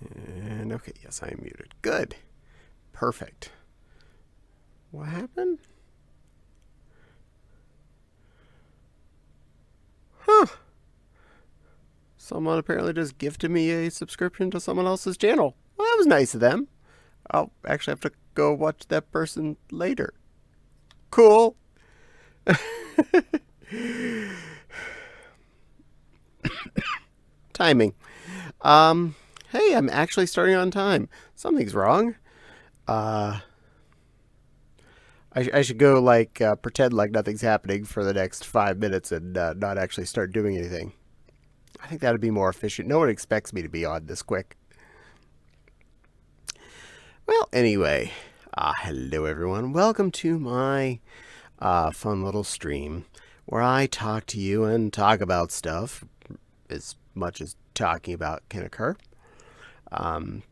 And okay, yes, I am muted. Good. Perfect. What happened? Huh. Someone apparently just gifted me a subscription to someone else's channel. Well, that was nice of them. I'll actually have to go watch that person later. Cool. Timing. Hey, I'm actually starting on time. Something's wrong. I should go pretend like nothing's happening for the next 5 minutes and not actually start doing anything. I think that'd be more efficient. No one expects me to be on this quick. Well, anyway, hello everyone. Welcome to my fun little stream where I talk to you and talk about stuff as much as talking about can occur. And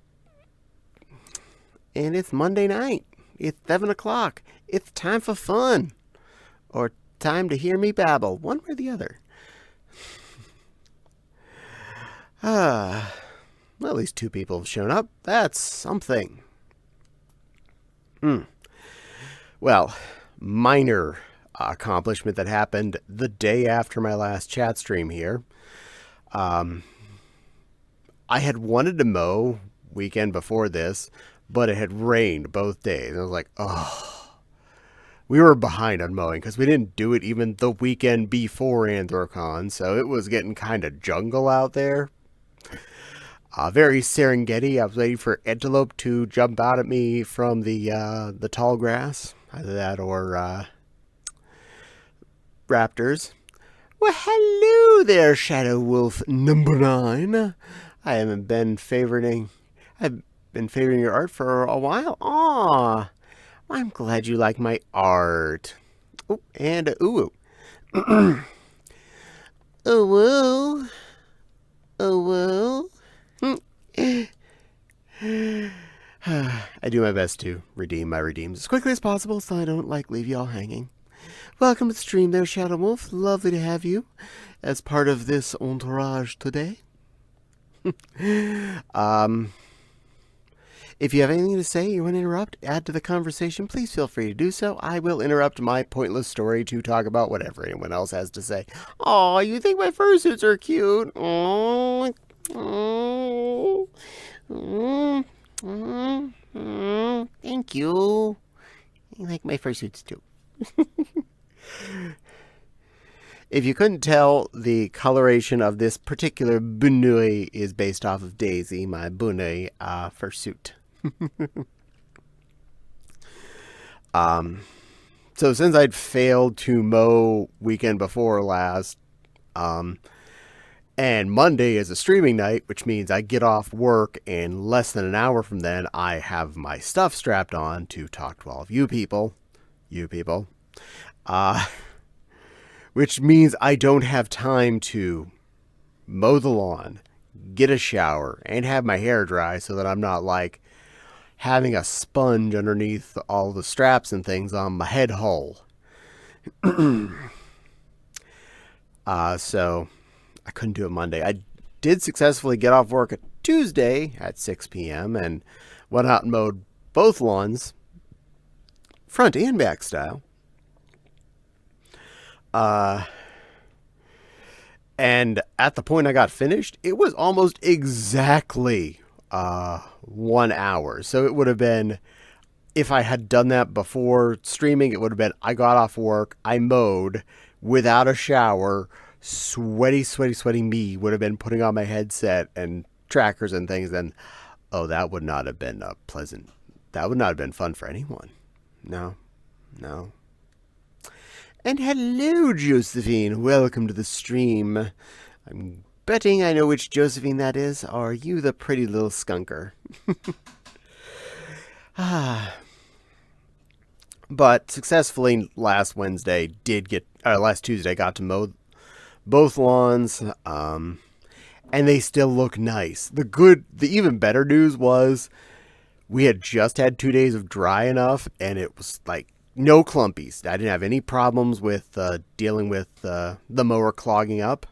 it's Monday night. It's 7 o'clock. It's time for fun. Or time to hear me babble. One or the other. Well, at least 2 people have shown up. That's something. Well, minor accomplishment that happened the day after my last chat stream here. I had wanted to mow weekend before this, but it had rained both days. And I was like, oh, we were behind on mowing because we didn't do it even the weekend before Anthrocon. So it was getting kind of jungle out there. Very Serengeti. I was waiting for antelope to jump out at me from the tall grass. Either that or raptors. Well, hello there, Shadow Wolf number 9. I haven't been favoriting. I've been favoring your art for a while. Aw, I'm glad you like my art. Oh, and ooh. Oh, whoa. Oh, whoa. I do my best to redeem my redeems as quickly as possible so I don't leave y'all hanging. Welcome to the stream there, Shadow Wolf. Lovely to have you as part of this entourage today. If you have anything to say, you want to interrupt, add to the conversation, please feel free to do so. I will interrupt my pointless story to talk about whatever anyone else has to say. Aw, you think my fursuits are cute? Aww. Thank you. I like my fursuits too. If you couldn't tell, the coloration of this particular bunui is based off of Daisy, my bunui fursuit. So since I'd failed to mow weekend before last, and Monday is a streaming night, which means I get off work and less than an hour from then, I have my stuff strapped on to talk to all of you people. Which means I don't have time to mow the lawn, get a shower, and have my hair dry so that I'm not having a sponge underneath all the straps and things on my head hole. So I couldn't do it Monday. I did successfully get off work at Tuesday at 6 p.m. and went out and mowed both lawns, front and back style. And at the point I got finished, it was almost exactly 1 hour. So it would have been, if I had done that before streaming, it would have been I got off work, I mowed without a shower, sweaty me would have been putting on my headset and trackers and things. And oh, that would not have been pleasant. That would not have been fun for anyone. No. And hello, Josephine. Welcome to the stream. I'm betting I know which Josephine that is. Are you the pretty little skunker? But successfully last Tuesday got to mow both lawns, and they still look nice. The even better news was we had just had 2 days of dry enough, and it was no clumpies. I didn't have any problems with dealing with the mower clogging up.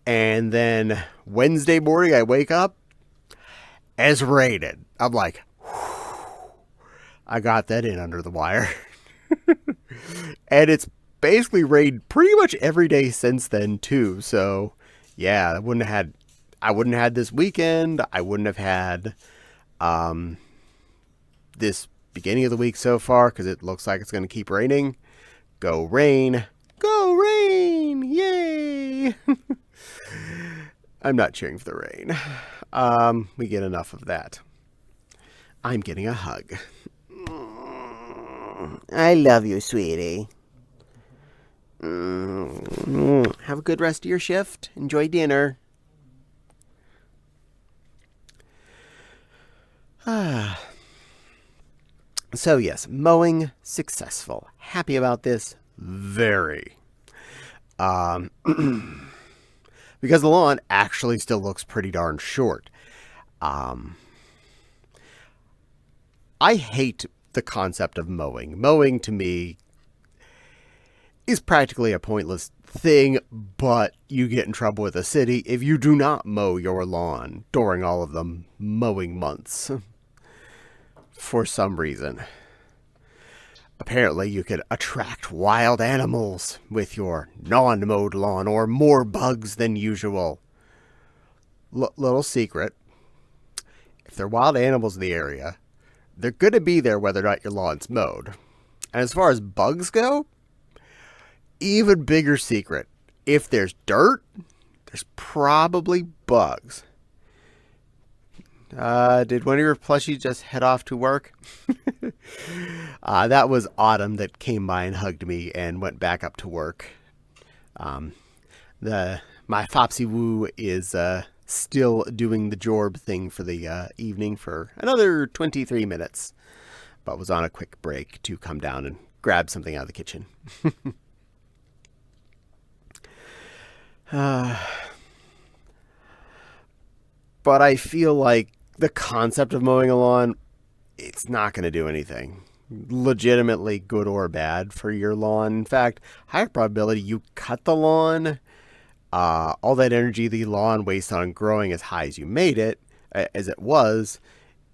And then Wednesday morning, I wake up, it's raining. I'm like, whew, I got that in under the wire. And it's basically rained pretty much every day since then, too. So, yeah, I wouldn't have had this weekend. I wouldn't have had this beginning of the week so far because it looks like it's going to keep raining. Go rain. Go rain. Yay. I'm not cheering for the rain. We get enough of that. I'm getting a hug. I love you, sweetie. Have a good rest of your shift. Enjoy dinner. So yes, mowing successful. Happy about this? Very. Because the lawn actually still looks pretty darn short. I hate the concept of mowing. Mowing to me is practically a pointless thing, but you get in trouble with the city if you do not mow your lawn during all of the mowing months. For some reason. Apparently you could attract wild animals with your non-mowed lawn or more bugs than usual. Little secret. If there are wild animals in the area, they're going to be there whether or not your lawn's mowed. And as far as bugs go, even bigger secret. If there's dirt, there's probably bugs. Did one of your plushies just head off to work? That was Autumn that came by and hugged me and went back up to work. My Fopsy Woo is still doing the jorb thing for the evening for another 23 minutes, but was on a quick break to come down and grab something out of the kitchen. But I feel like the concept of mowing a lawn, it's not going to do anything legitimately good or bad for your lawn. In fact, higher probability you cut the lawn, all that energy the lawn wastes on growing as high as you made it, as it was,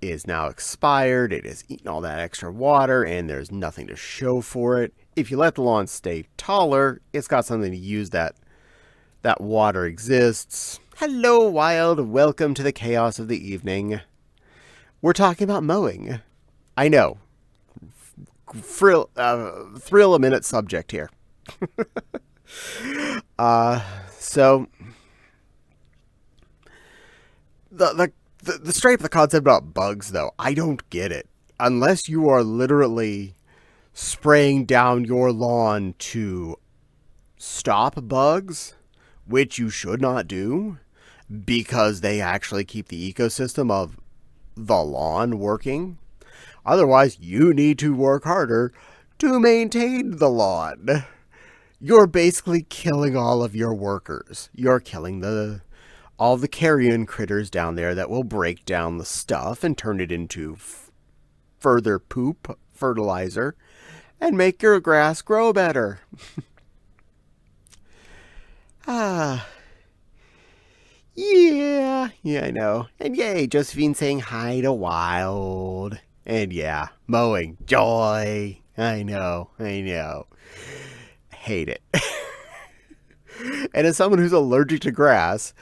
is now expired. It has eaten all that extra water and there's nothing to show for it. If you let the lawn stay taller, it's got something to use. That water exists. Hello, wild. Welcome to the chaos of the evening. We're talking about mowing. I know. Thrill a minute subject here. So the straight up the concept about bugs, though, I don't get it. Unless you are literally spraying down your lawn to stop bugs, which you should not do, because they actually keep the ecosystem of the lawn working. Otherwise, you need to work harder to maintain the lawn. You're basically killing all of your workers. You're killing all the carrion critters down there that will break down the stuff and turn it into further poop, fertilizer, and make your grass grow better. Yeah, I know. And yay, Josephine saying hi to Wild. And yeah, mowing, joy. I know. Hate it. And as someone who's allergic to grass,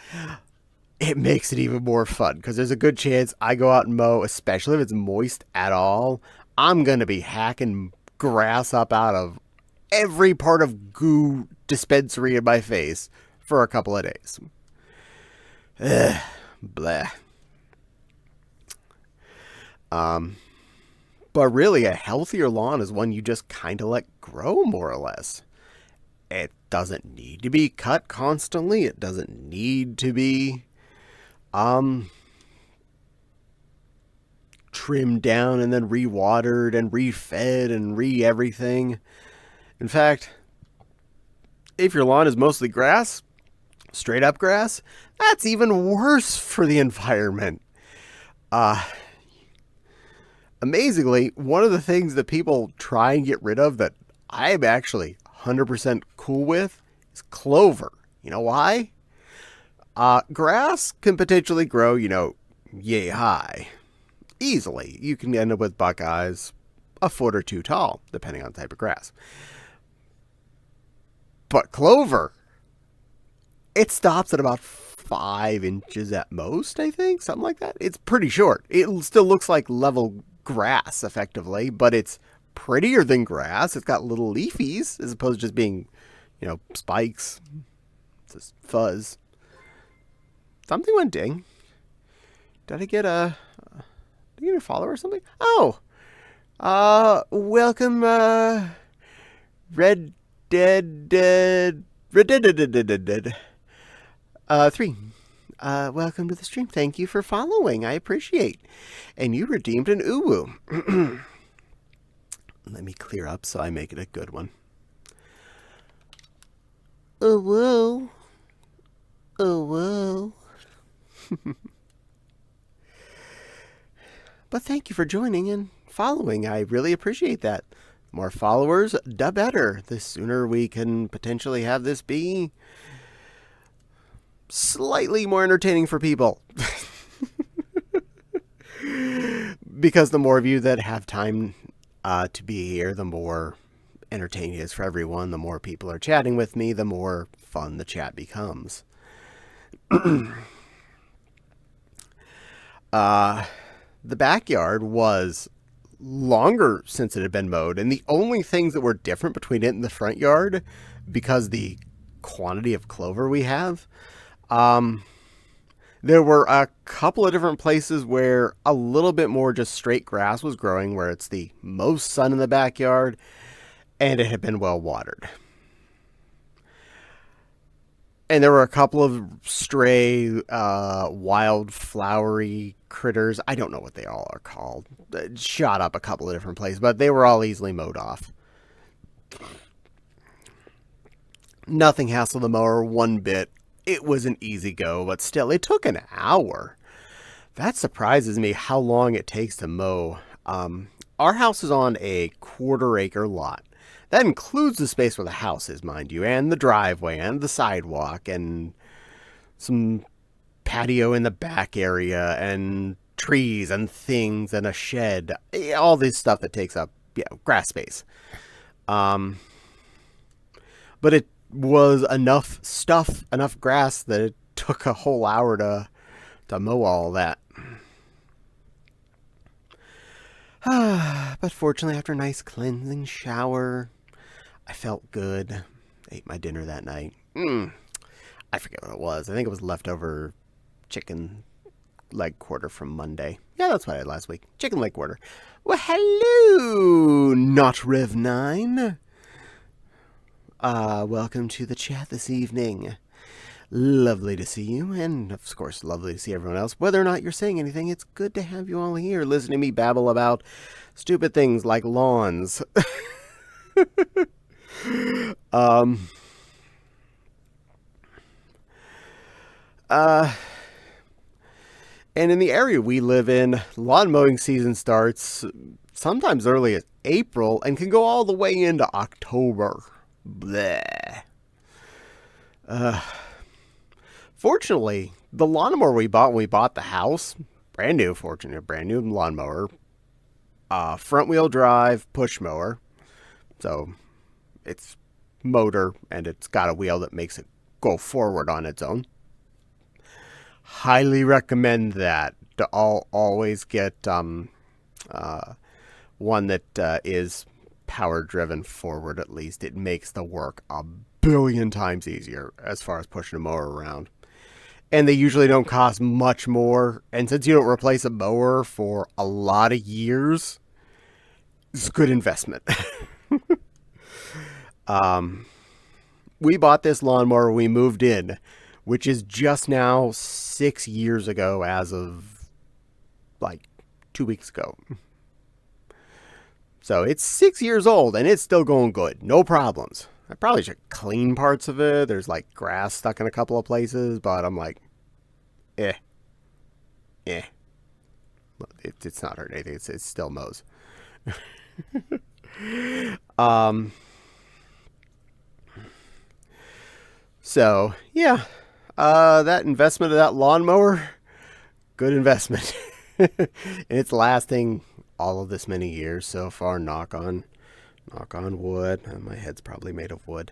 it makes it even more fun because there's a good chance I go out and mow, especially if it's moist at all. I'm going to be hacking grass up out of every part of goo dispensary in my face for a couple of days. Ugh, bleh. But really, a healthier lawn is one you just kind of let grow, more or less. It doesn't need to be cut constantly. It doesn't need to be trimmed down and then re-watered and re-fed and re-everything. In fact, if your lawn is mostly grass, straight up grass, that's even worse for the environment. Amazingly, one of the things that people try and get rid of that I'm actually 100% cool with is clover. You know why? Grass can potentially grow, yay high. Easily. You can end up with buckeyes a foot or two tall, depending on the type of grass. But clover, it stops at about 5 inches at most, I think, something like that. It's pretty short. It still looks like level grass, effectively, but it's prettier than grass. It's got little leafies, as opposed to just being, spikes. It's just fuzz. Something went ding. Did I get a follower or something? Oh, welcome, Red Dead, 3. Welcome to the stream. Thank you for following. I appreciate. And you redeemed an uwu. Let me clear up so I make it a good one. Uwu. Uwu. But thank you for joining and following. I really appreciate that. More followers, the better. The sooner we can potentially have this be slightly more entertaining for people. Because the more of you that have time to be here, the more entertaining it is for everyone. The more people are chatting with me, the more fun the chat becomes. The backyard was longer since it had been mowed, and the only things that were different between it and the front yard, because the quantity of clover we have, there were a couple of different places where a little bit more just straight grass was growing, where it's the most sun in the backyard, and it had been well watered. And there were a couple of stray, wild, flowery critters. I don't know what they all are called. Shot up a couple of different places, but they were all easily mowed off. Nothing hassled the mower one bit. It was an easy go, but still, it took an hour. That surprises me how long it takes to mow. Our house is on a 1/4-acre lot. That includes the space where the house is, mind you, and the driveway, and the sidewalk, and some patio in the back area, and trees, and things, and a shed. All this stuff that takes up, grass space. But it was enough grass that it took a whole hour to mow all that. But fortunately, after a nice cleansing shower, I felt good. Ate my dinner that night. I forget what it was. I think it was leftover chicken leg quarter from Monday. Yeah, that's what I had last week. Chicken leg quarter. Well, hello, Not Rev 9. Welcome to the chat this evening. Lovely to see you, and of course, lovely to see everyone else. Whether or not you're saying anything, it's good to have you all here listening to me babble about stupid things like lawns. And in the area we live in, lawn mowing season starts sometimes early as April and can go all the way into October. Bleh. Fortunately, the lawnmower we bought when we bought the house, brand new lawnmower, front wheel drive push mower. So it's motor and it's got a wheel that makes it go forward on its own. Highly recommend that. To always get one that is power driven forward. At least it makes the work a billion times easier as far as pushing a mower around. And they usually don't cost much more. And since you don't replace a mower for a lot of years, it's a good investment. We bought this lawnmower when we moved in, which is just now 6 years ago as of like 2 weeks ago. So it's 6 years old and it's still going good. No problems. I probably should clean parts of it. There's like grass stuck in a couple of places, but I'm like, It's not hurting anything. It still mows. So yeah, that investment of that lawnmower, good investment. And it's lasting all of this many years so far. Knock on wood. My head's probably made of wood.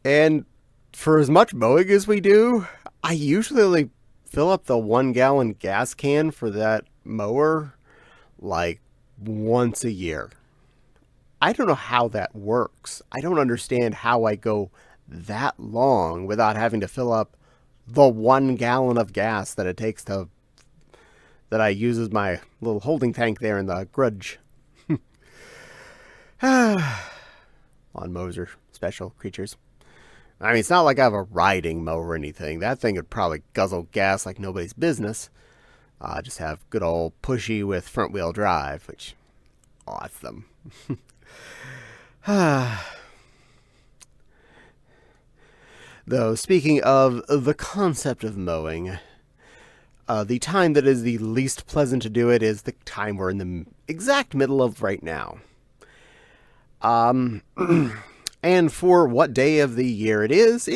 And for as much mowing as we do, I usually only fill up the 1-gallon gas can for that mower like once a year. I don't know how that works. I don't understand how I go that long without having to fill up the 1 gallon of gas that it takes to that I use as my little holding tank there in the garage. Lawnmowers are special creatures. I mean, it's not like I have a riding mower or anything. That thing would probably guzzle gas like nobody's business. Just have good old pushy with front wheel drive, which awesome. Though, speaking of the concept of mowing, the time that is the least pleasant to do it is the time we're in the exact middle of right now. And for what day of the year it is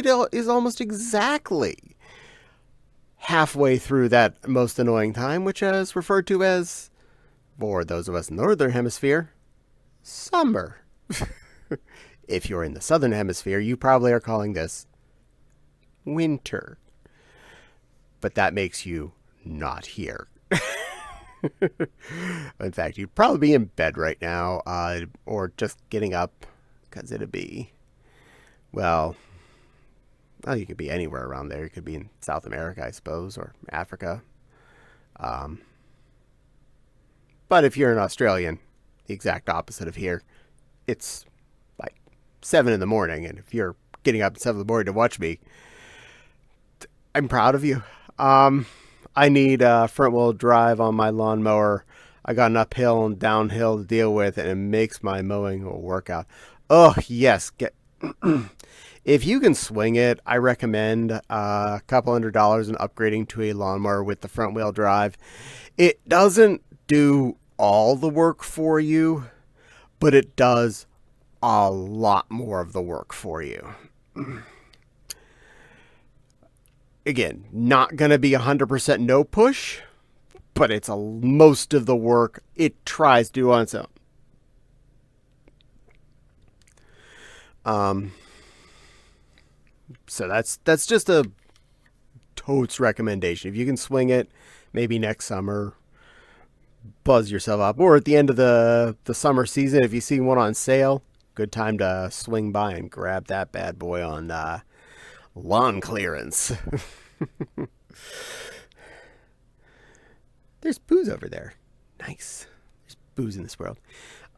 almost exactly halfway through that most annoying time, which is referred to as, for those of us in the Northern Hemisphere, summer. If you're in the Southern Hemisphere, you probably are calling this winter. But that makes you not here. In fact, you'd probably be in bed right now, or just getting up, because it'd be, well, you could be anywhere around there. You could be in South America, I suppose, or Africa. But if you're an Australian, the exact opposite of here, it's like 7 in the morning, and if you're getting up at 7 in the morning to watch me, I'm proud of you. I need front-wheel drive on my lawnmower. I got an uphill and downhill to deal with, and it makes my mowing a workout. Oh, yes. If you can swing it, I recommend a couple $100 in upgrading to a lawnmower with the front-wheel drive. It doesn't do all the work for you, but it does a lot more of the work for you. Again, not going to be 100% no push, but it's most of the work it tries to do on its own. So that's just a totes recommendation. If you can swing it, maybe next summer, buzz yourself up. Or at the end of the summer season, if you see one on sale, good time to swing by and grab that bad boy on lawn clearance. There's booze over there. Nice. There's booze in this world.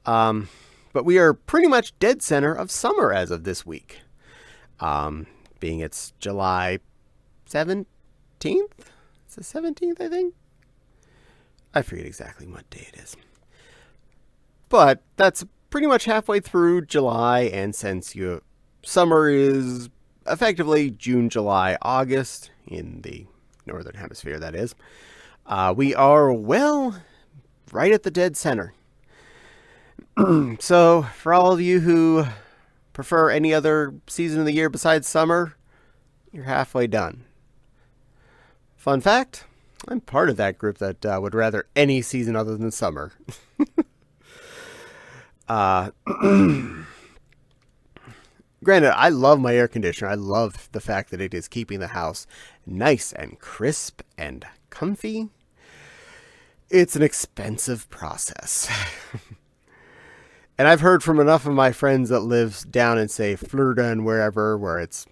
But we are pretty much dead center of summer as of this week. Being it's July 17th? It's the 17th, I think? I forget exactly what day it is. But that's pretty much halfway through July, and since summer is effectively June, July, August, in the Northern Hemisphere, that is, we are, well, right at the dead center. So, for all of you who prefer any other season of the year besides summer, you're halfway done. Fun fact, I'm part of that group that would rather any season other than summer. Granted, I love my air conditioner. I love the fact that it is keeping the house nice and crisp and comfy. It's an expensive process. And I've heard from enough of my friends that lives down in, say, Florida and wherever, where it's,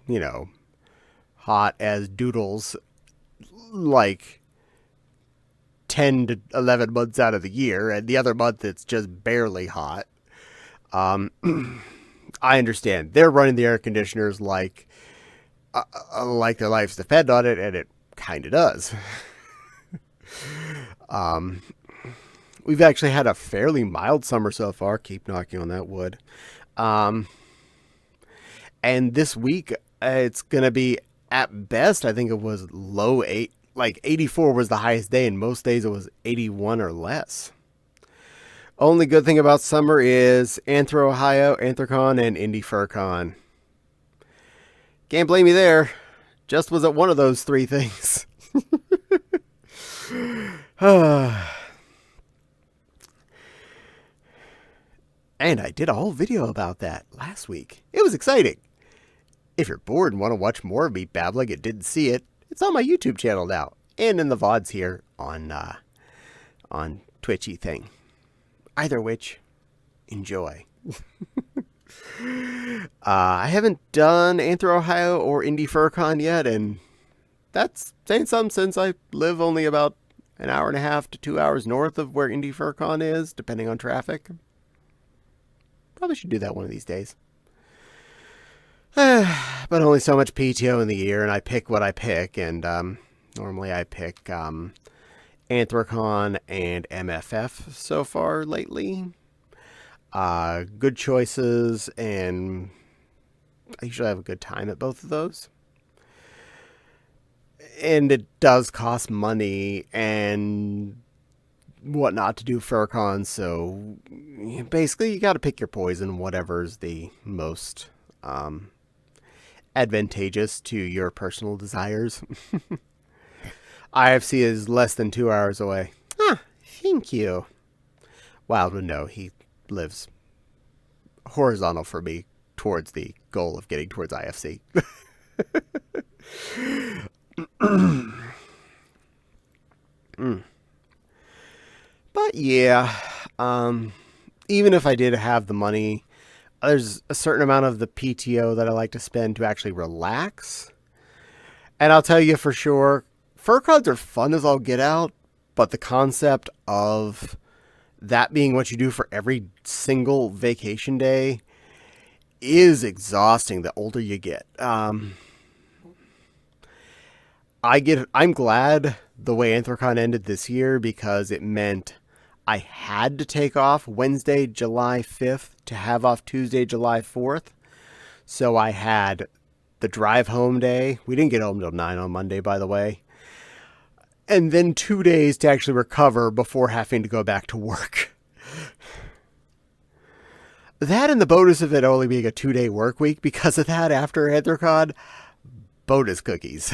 hot as doodles, like 10 to 11 months out of the year, and the other month it's just barely hot. I understand. They're running the air conditioners like their lives depend on it, and it kind of does. We've actually had a fairly mild summer so far. Keep knocking on that wood. And this week, it's going to be, at best, I think it was low 8, like 84 was the highest day, and most days it was 81 or less. Only good thing about summer is Anthro Ohio, Anthrocon, and Indy FurCon. Can't blame me there. Just wasn't one of those three things. And I did a whole video about that last week. It was exciting. If you're bored and want to watch more of me babbling and didn't see it, it's on my YouTube channel now. And in the VODs here on Twitchy thing. Either which, enjoy. I haven't done Anthro Ohio or Indy FurCon yet, and that's saying something since I live only about an hour and a half to 2 hours north of where Indy FurCon is, depending on traffic. Probably should do that one of these days. But only so much PTO in the year, and I pick what I pick, and normally I pick Anthrocon and MFF so far lately. Good choices, and I usually have a good time at both of those. And it does cost money and whatnot to do FurCon, so basically you got to pick your poison, whatever's the most advantageous to your personal desires. IFC is less than 2 hours away. Ah, thank you. Wild would know he lives horizontal for me towards the goal of getting towards IFC. But yeah, even if I did have the money, there's a certain amount of the PTO that I like to spend to actually relax. And I'll tell you for sure, FurCons are fun as all get out, but the concept of that being what you do for every single vacation day is exhausting the older you get. I'm glad the way Anthrocon ended this year, because it meant I had to take off Wednesday, July 5th to have off Tuesday, July 4th. So I had the drive home day. We didn't get home till 9 on Monday, by the way. And then 2 days to actually recover before having to go back to work. That and the bonus of it only being a 2-day work week, because of that, after Anthrocon, bonus cookies.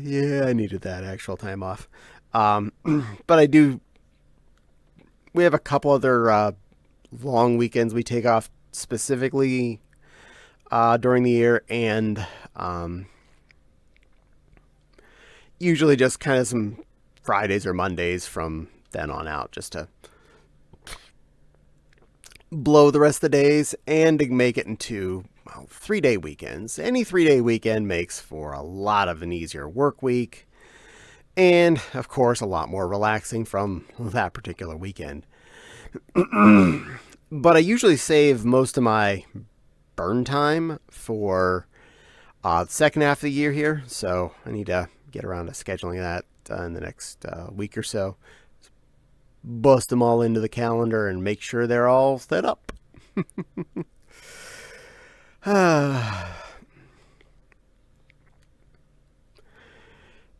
Yeah, I needed that actual time off. But we have a couple other long weekends we take off specifically during the year, and usually just kind of some Fridays or Mondays from then on out, just to blow the rest of the days and to make it into 3-day weekends. Any 3-day weekend makes for a lot of an easier work week, and of course a lot more relaxing from that particular weekend. But I usually save most of my burn time for the second half of the year here, so I need to get around to scheduling that in the next week or so. Bust them all into the calendar and make sure they're all set up.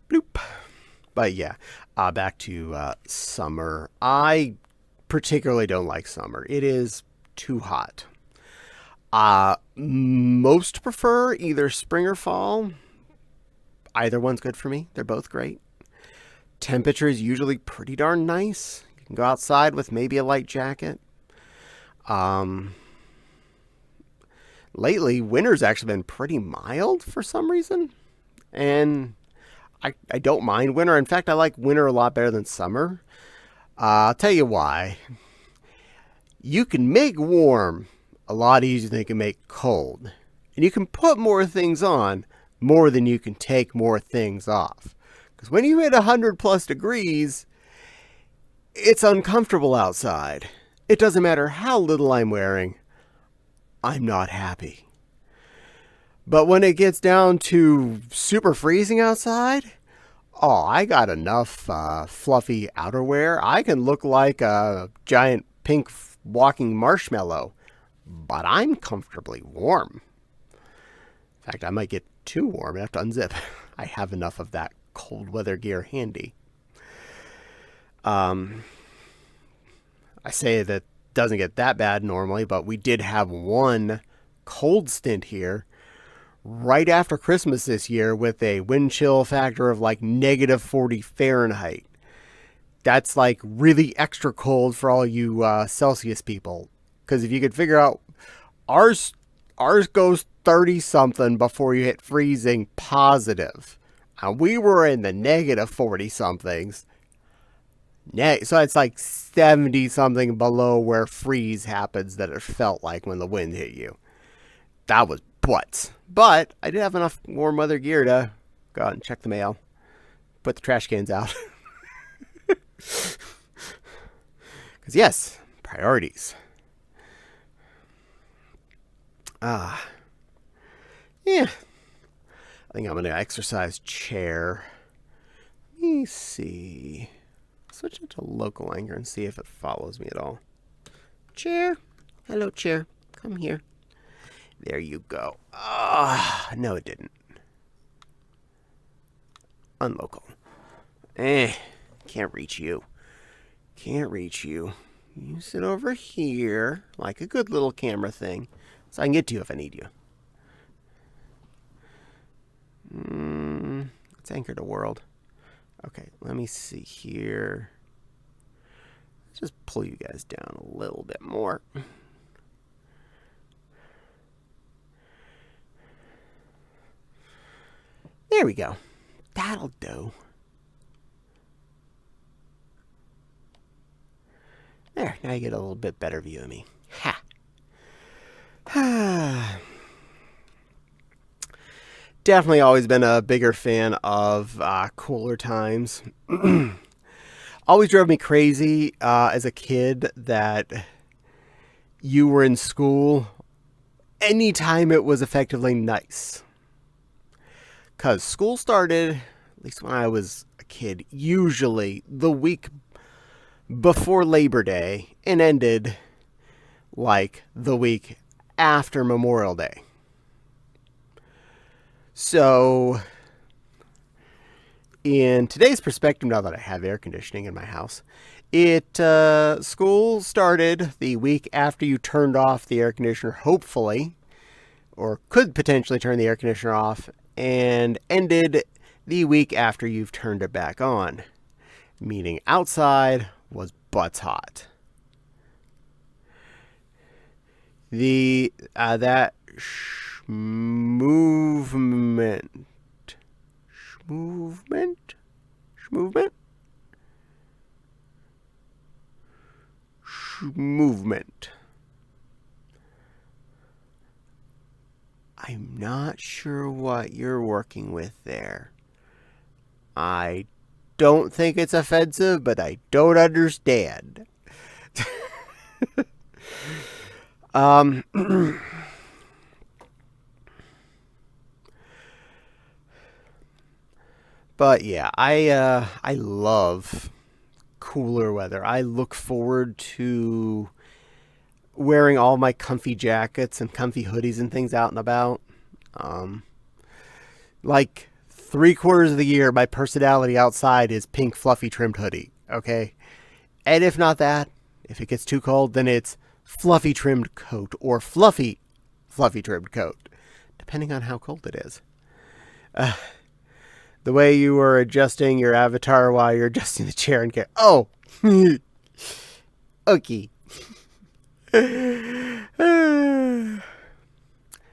Bloop. But yeah, back to summer. I particularly don't like summer. It is too hot. Most prefer either spring or fall. Either one's good for me. They're both great. Temperature is usually pretty darn nice. You can go outside with maybe a light jacket. Lately, winter's actually been pretty mild for some reason. And I don't mind winter. In fact, I like winter a lot better than summer. I'll tell you why. You can make warm a lot easier than you can make cold. And you can put more things on more than you can take more things off. Because when you hit 100+ degrees, it's uncomfortable outside. It doesn't matter how little I'm wearing, I'm not happy. But when it gets down to super freezing outside, oh, I got enough fluffy outerwear. I can look like a giant pink walking marshmallow, but I'm comfortably warm. In fact, I might get too warm. I have to unzip. I have enough of that cold weather gear handy. I say that doesn't get that bad normally, but we did have one cold stint here right after Christmas this year with a wind chill factor of like -40 Fahrenheit. That's like really extra cold for all you Celsius people. Because if you could figure out, ours goes 30 something before you hit freezing positive. And we were in the -40 somethings. So it's like 70 something below where freeze happens that it felt like when the wind hit you. That was butts. But I did have enough warm weather gear to go out and check the mail. Put the trash cans out. Because yes, priorities. Yeah. I think I'm going to exercise chair. Let me see. Switch it to local anger and see if it follows me at all. Chair. Hello, chair. Come here. There you go. No, it didn't. Unlocal. Can't reach you. Can't reach you. You sit over here like a good little camera thing so I can get to you if I need you. Let's anchor to world. Okay, let me see here. Let's just pull you guys down a little bit more. There we go. That'll do. There, now you get a little bit better view of me. Ha! Definitely always been a bigger fan of cooler times. Always drove me crazy as a kid that you were in school anytime it was effectively nice. Because school started, at least when I was a kid, usually the week before Labor Day and ended like the week after Memorial Day. So, in today's perspective, now that I have air conditioning in my house, school started the week after you turned off the air conditioner, hopefully, or could potentially turn the air conditioner off, and ended the week after you've turned it back on, meaning outside was butts hot. That movement. I'm not sure what you're working with there. I don't think it's offensive, but I don't understand. But yeah, I love cooler weather. I look forward to wearing all my comfy jackets and comfy hoodies and things out and about. Like 3/4 of the year, my personality outside is pink fluffy trimmed hoodie. Okay, and if not that, if it gets too cold, then it's fluffy trimmed coat or fluffy trimmed coat, depending on how cold it is. The way you were adjusting your avatar while you're adjusting the chair and oh, okay.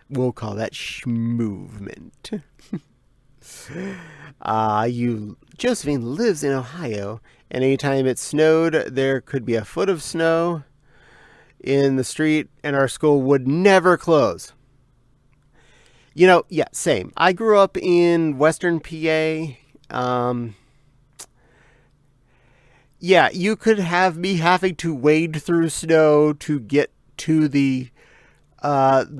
We'll call that schmovement. Josephine lives in Ohio, and anytime it snowed, there could be a foot of snow in the street, and our school would never close. You know, yeah, same. I grew up in Western PA. Yeah, you could have me having to wade through snow to get to the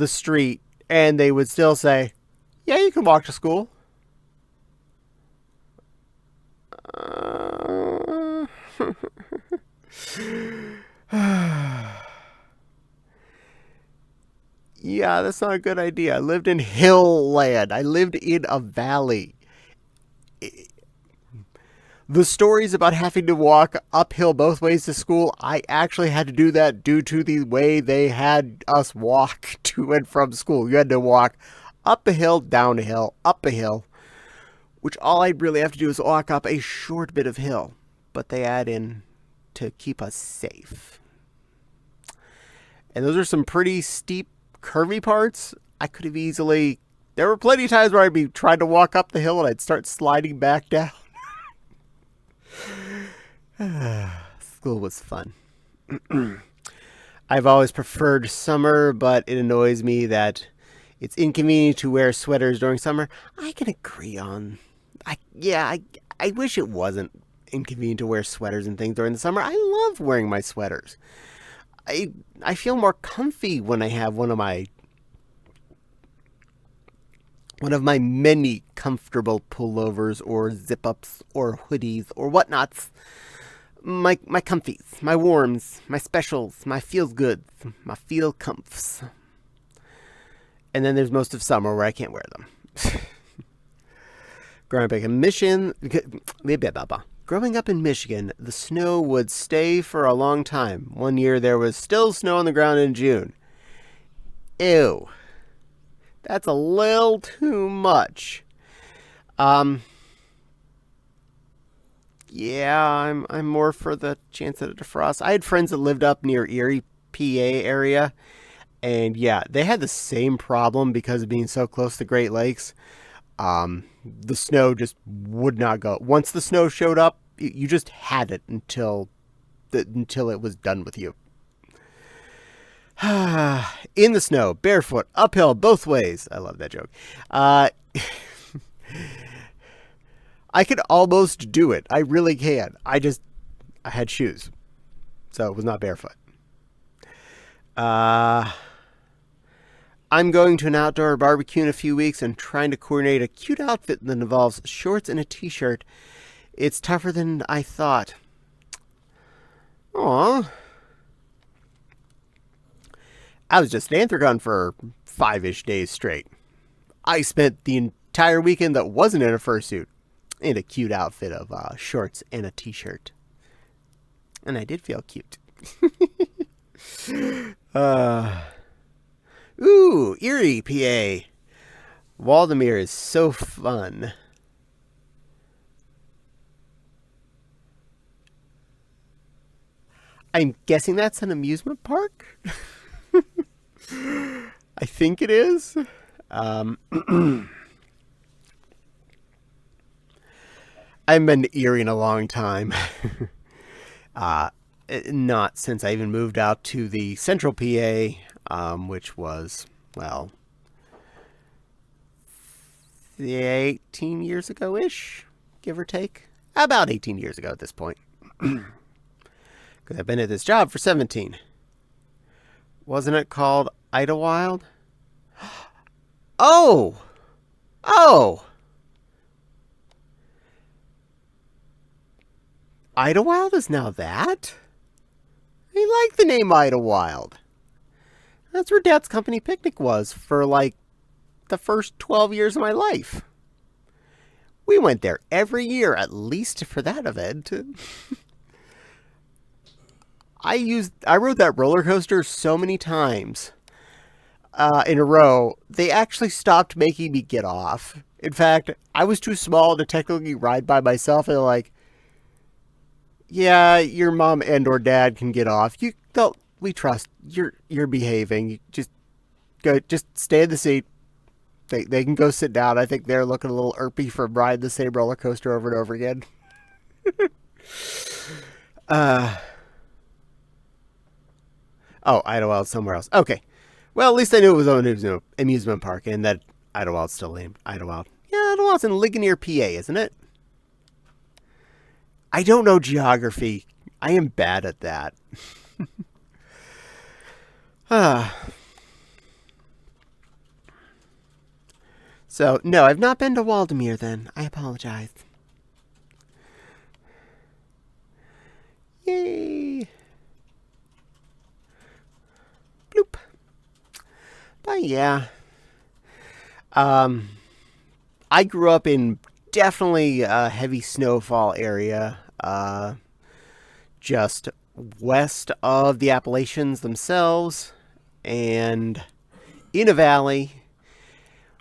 street, and they would still say, "Yeah, you can walk to school." Yeah, that's not a good idea. I lived in hill land. I lived in a valley. The stories about having to walk uphill both ways to school, I actually had to do that due to the way they had us walk to and from school. You had to walk up a hill, down a hill, up a hill, which all I'd really have to do is walk up a short bit of hill. But they add in to keep us safe. And those are some pretty steep, curvy parts. I could have easily... There were plenty of times where I'd be trying to walk up the hill and I'd start sliding back down. School was fun. I've always preferred summer, but it annoys me that it's inconvenient to wear sweaters during summer. I can agree on... I wish it wasn't inconvenient to wear sweaters and things during the summer. I love wearing my sweaters. I feel more comfy when I have one of my many comfortable pullovers or zip-ups or hoodies or whatnots. My comfies, my warms, my specials, my feels goods, my feel comfs. And then there's most of summer where I can't wear them. Growing up in Michigan, the snow would stay for a long time. One year there was still snow on the ground in June. Ew. That's a little too much. Yeah, I'm more for the chance at a defrost. I had friends that lived up near Erie, PA area, and yeah, they had the same problem because of being so close to Great Lakes. The snow just would not go. Once the snow showed up, you just had it until it was done with you. In the snow, barefoot, uphill, both ways. I love that joke. I could almost do it. I really can. I had shoes, so it was not barefoot. I'm going to an outdoor barbecue in a few weeks and trying to coordinate a cute outfit that involves shorts and a t-shirt. It's tougher than I thought. Aww. I was just an Anthragon for 5-ish days straight. I spent the entire weekend that wasn't in a fursuit in a cute outfit of shorts and a t-shirt. And I did feel cute. Ooh, Erie, PA. Waldemere is so fun. I'm guessing that's an amusement park? I think it is. I haven't been to Erie in a long time. Not since I even moved out to the central PA, which was, 18 years ago-ish, give or take. About 18 years ago at this point. Because I've been at this job for 17. Wasn't it called Idlewild? Oh! Idlewild is now that? I like the name Idlewild. That's where Dad's Company Picnic was for, the first 12 years of my life. We went there every year, at least for that event. I rode that roller coaster so many times in a row, they actually stopped making me get off. In fact, I was too small to technically ride by myself, and they're like, yeah, your mom and or dad can get off. We trust you're behaving. You just stay in the seat. They can go sit down. I think they're looking a little irpy from riding the same roller coaster over and over again. Oh, Idlewild somewhere else. Okay. Well, at least I knew it was an amusement park and that Idlewild's still named Idlewild. Yeah, Idlewild's in Ligonier, PA, isn't it? I don't know geography. I am bad at that. So, no, I've not been to Waldemere then. I apologize. Yay! Bloop. But yeah. I grew up in definitely a heavy snowfall area, just west of the Appalachians themselves, and in a valley,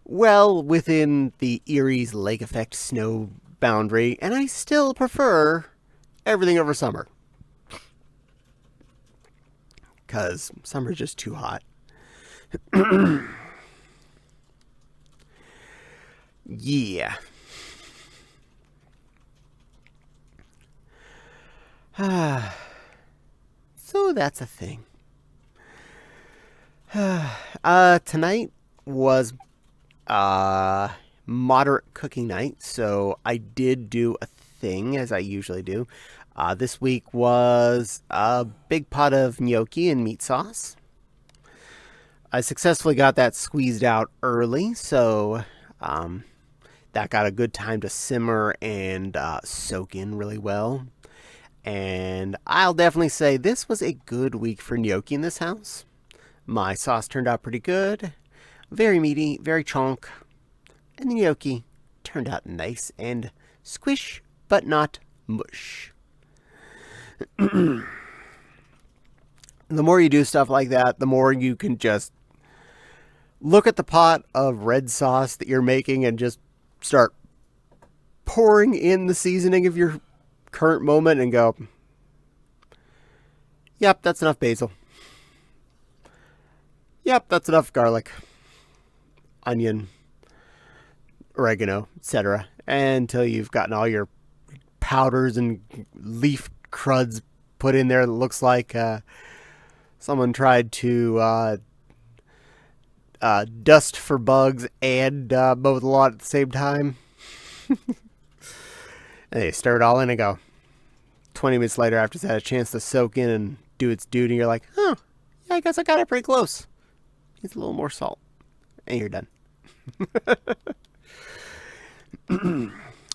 well within the Erie's lake effect snow boundary, and I still prefer everything over summer. Because summer's just too hot. Yeah. So that's a thing. Tonight was moderate cooking night, so I did do a thing as I usually do. This week was a big pot of gnocchi and meat sauce. I successfully got that squeezed out early, so that got a good time to simmer and soak in really well. And I'll definitely say this was a good week for gnocchi in this house. My sauce turned out pretty good. Very meaty, very chonk. And the gnocchi turned out nice and squish, but not mush. The more you do stuff like that, the more you can just look at the pot of red sauce that you're making and just start pouring in the seasoning of your current moment and go, yep, that's enough basil. Yep, that's enough garlic, onion, oregano, etc. Until you've gotten all your powders and leaf cruds put in there that looks like someone tried to dust for bugs and mow the lawn at the same time. And they stir it all in and go. 20 minutes later, after it's had a chance to soak in and do its duty, you're like, huh, yeah, I guess I got it pretty close. Needs a little more salt. And you're done.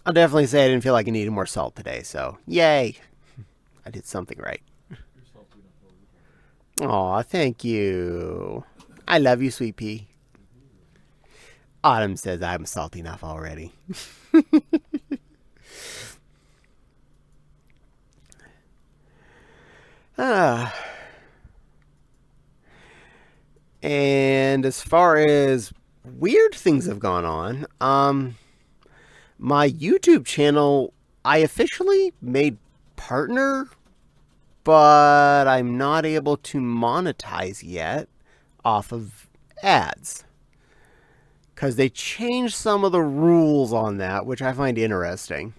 I'll definitely say I didn't feel like I needed more salt today, so yay. I did something right. Aw, thank you. I love you, sweet pea. Autumn says I'm salty enough already. And as far as weird things have gone on, my YouTube channel, I officially made partner, but I'm not able to monetize yet off of ads. Because they changed some of the rules on that, which I find interesting.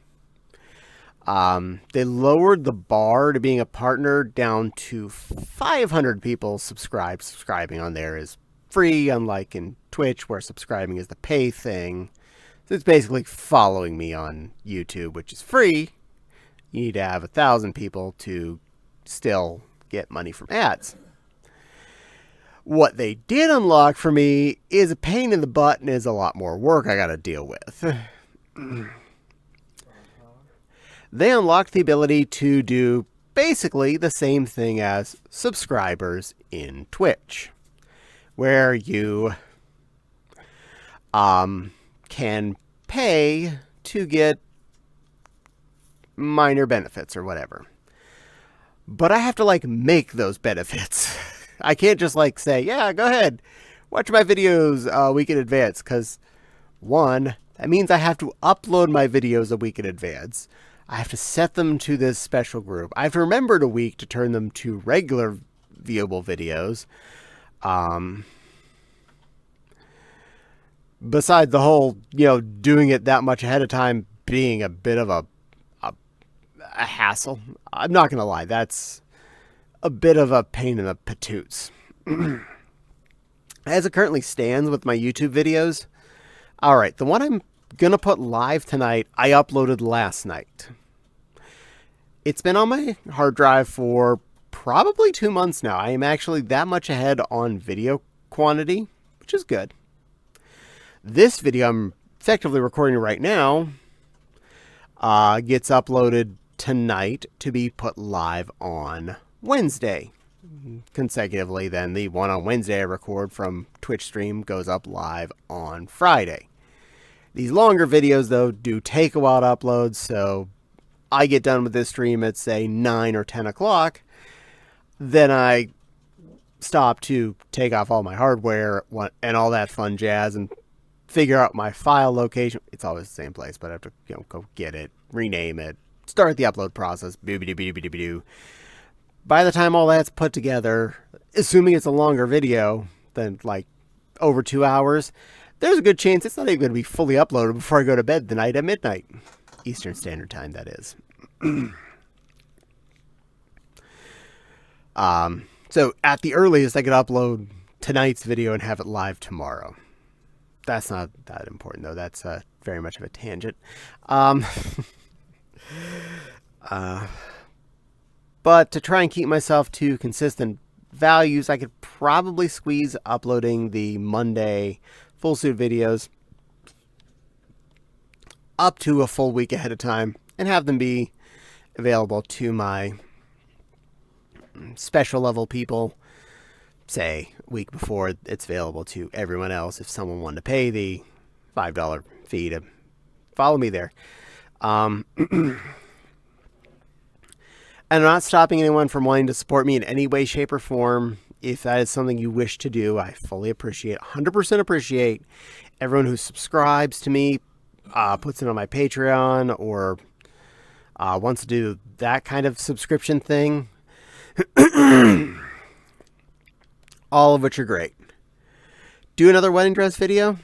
They lowered the bar to being a partner down to 500 people subscribed. Subscribing on there is free, unlike in Twitch, where subscribing is the pay thing. So it's basically following me on YouTube, which is free. You need to have 1,000 people to still get money from ads. What they did unlock for me is a pain in the butt and is a lot more work I got to deal with. They unlocked the ability to do basically the same thing as subscribers in Twitch, where you can pay to get minor benefits or whatever. But I have to like make those benefits. I can't just like say, yeah, go ahead, watch my videos a week in advance, because one, that means I have to upload my videos a week in advance. I have to set them to this special group. I have to remember in a week to turn them to regular viewable videos. Besides the whole, doing it that much ahead of time being a bit of a hassle. I'm not going to lie. That's a bit of a pain in the patoots. As it currently stands with my YouTube videos, all right, the one I'm going to put live tonight, I uploaded last night. It's been on my hard drive for probably 2 months now. I am actually that much ahead on video quantity, which is good. This video I'm effectively recording right now gets uploaded tonight to be put live on Wednesday. Consecutively, then the one on Wednesday I record from Twitch stream goes up live on Friday. These longer videos, though, do take a while to upload, so I get done with this stream at, say, 9 or 10 o'clock. Then I stop to take off all my hardware and all that fun jazz and figure out my file location. It's always the same place, but I have to go get it, rename it, start the upload process. By the time all that's put together, assuming it's a longer video than like over 2 hours, there's a good chance it's not even going to be fully uploaded before I go to bed the night at midnight. Eastern Standard Time, that is. So at the earliest, I could upload tonight's video and have it live tomorrow. That's not that important, though. That's very much of a tangent. But to try and keep myself to consistent values, I could probably squeeze uploading the Monday full suit videos up to a full week ahead of time and have them be available to my special level people, say, a week before it's available to everyone else if someone wanted to pay the $5 fee to follow me there. And I'm not stopping anyone from wanting to support me in any way, shape, or form. If that is something you wish to do, I fully appreciate, 100% appreciate everyone who subscribes to me, puts it on my Patreon, or wants to do that kind of subscription thing. All of which are great. Do another wedding dress video? I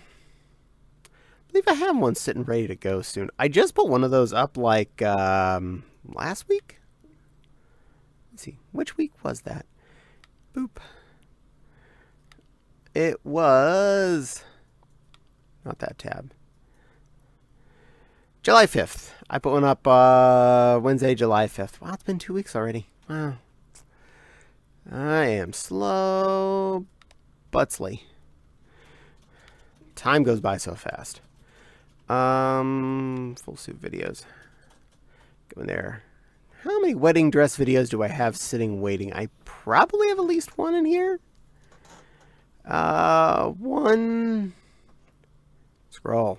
believe I have one sitting ready to go soon. I just put one of those up like last week. Let's see, which week was that? Boop. It was not that tab. July 5th. I put one up Wednesday, July 5th. Wow, it's been 2 weeks already. Wow. I am slow, buttsly. Time goes by so fast. Full suit videos. Go in there. How many wedding dress videos do I have sitting waiting? I probably have at least one in here. One. Scroll.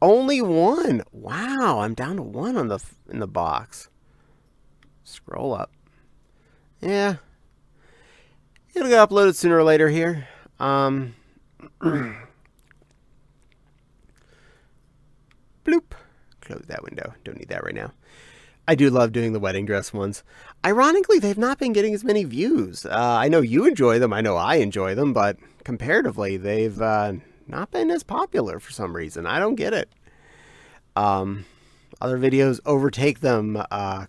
Only one. Wow, I'm down to one on in the box. Scroll up. Yeah. It'll get uploaded sooner or later here. Bloop. Close that window. Don't need that right now. I do love doing the wedding dress ones. Ironically, they've not been getting as many views. I know you enjoy them. I know I enjoy them. But comparatively, they've not been as popular for some reason. I don't get it. Other videos overtake them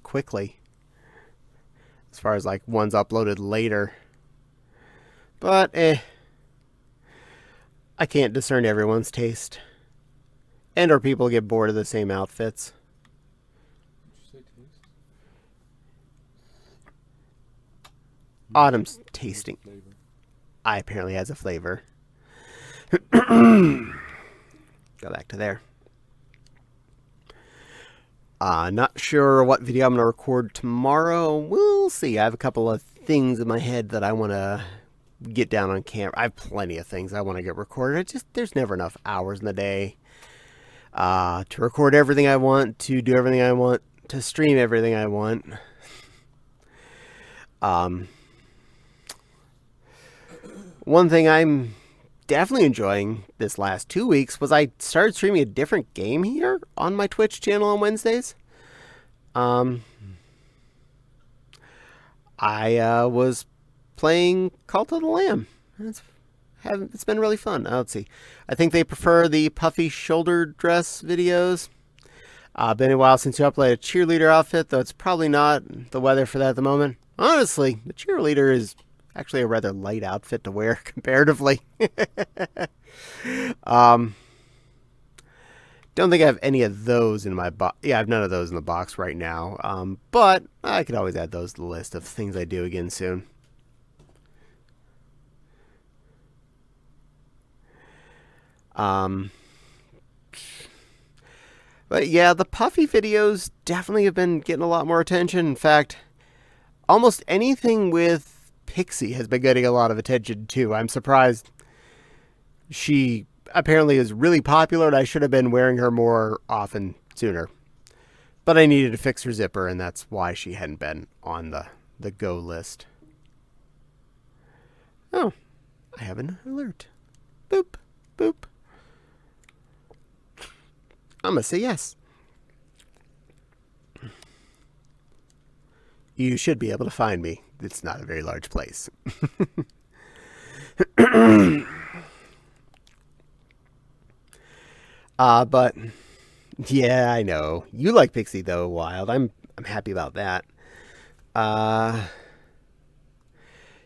quickly. As far as like ones uploaded later. But I can't discern everyone's taste. And or people get bored of the same outfits. Did you say taste? Autumn's tasting. I apparently has a flavor. Go back to there. Not sure what video I'm going to record tomorrow. We'll see. I have a couple of things in my head that I want to get down on camera. I have plenty of things I want to get recorded. There's never enough hours in the day to record everything I want, to do everything I want, to stream everything I want. One thing I'm definitely enjoying this last 2 weeks was I started streaming a different game here on my Twitch channel on Wednesdays. I was playing Cult of the Lamb. It's been really fun. Let's see. I think they prefer the puffy shoulder dress videos. Been a while since you uploaded a cheerleader outfit, though it's probably not the weather for that at the moment. Honestly, the cheerleader is actually a rather light outfit to wear comparatively. Don't think I have any of those in my box. Yeah, I have none of those in the box right now. But I could always add those to the list of things I do again soon. But yeah, the puffy videos definitely have been getting a lot more attention. In fact, almost anything with Pixie has been getting a lot of attention too. I'm surprised she apparently is really popular, and I should have been wearing her more often sooner. But I needed to fix her zipper, and that's why she hadn't been on the go list. Oh, I have an alert. Boop, boop. I'm going to say yes. You should be able to find me. It's not a very large place. But yeah, I know. You like Pixie though, Wild. I'm happy about that.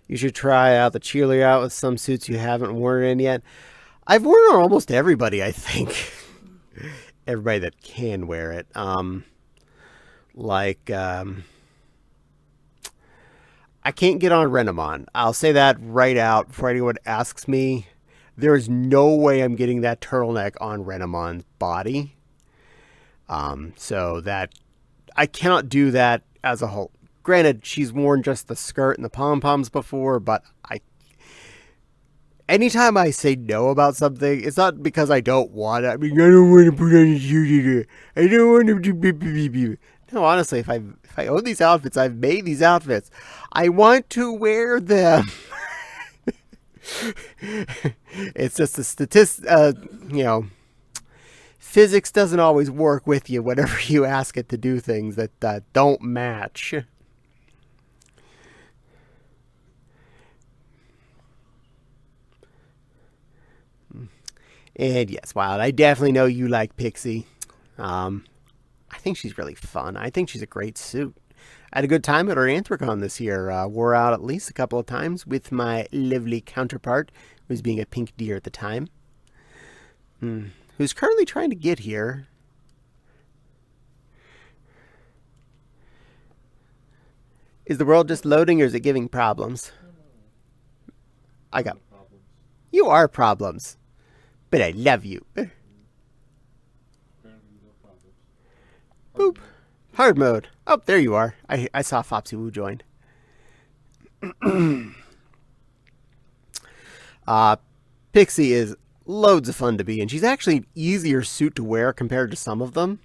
You should try out the cheerleader out with some suits you haven't worn in yet. I've worn it on almost everybody, I think. Everybody that can wear it. I can't get on Renamon. I'll say that right out before anyone asks me. There is no way I'm getting that turtleneck on Renamon's body. So that I cannot do that as a whole. Granted, she's worn just the skirt and the pom-poms before, but anytime I say no about something, it's not because I don't want it. I mean, I don't want to put on a suit. I don't want to be. No, honestly, if I own these outfits, I've made these outfits. I want to wear them. It's just a physics doesn't always work with you whenever you ask it to do things that don't match. And yes, Wild, I definitely know you like Pixie. I think she's really fun. I think she's a great suit. I had a good time at our Anthrocon this year. Wore out at least a couple of times with my lovely counterpart, who was being a pink deer at the time. Who's currently trying to get here. Is the world just loading or is it giving problems? You are problems. But I love you. Boop. Hard mode. Oh, there you are. I saw Fopsy Wu join. Pixie is loads of fun to be, and she's actually an easier suit to wear compared to some of them.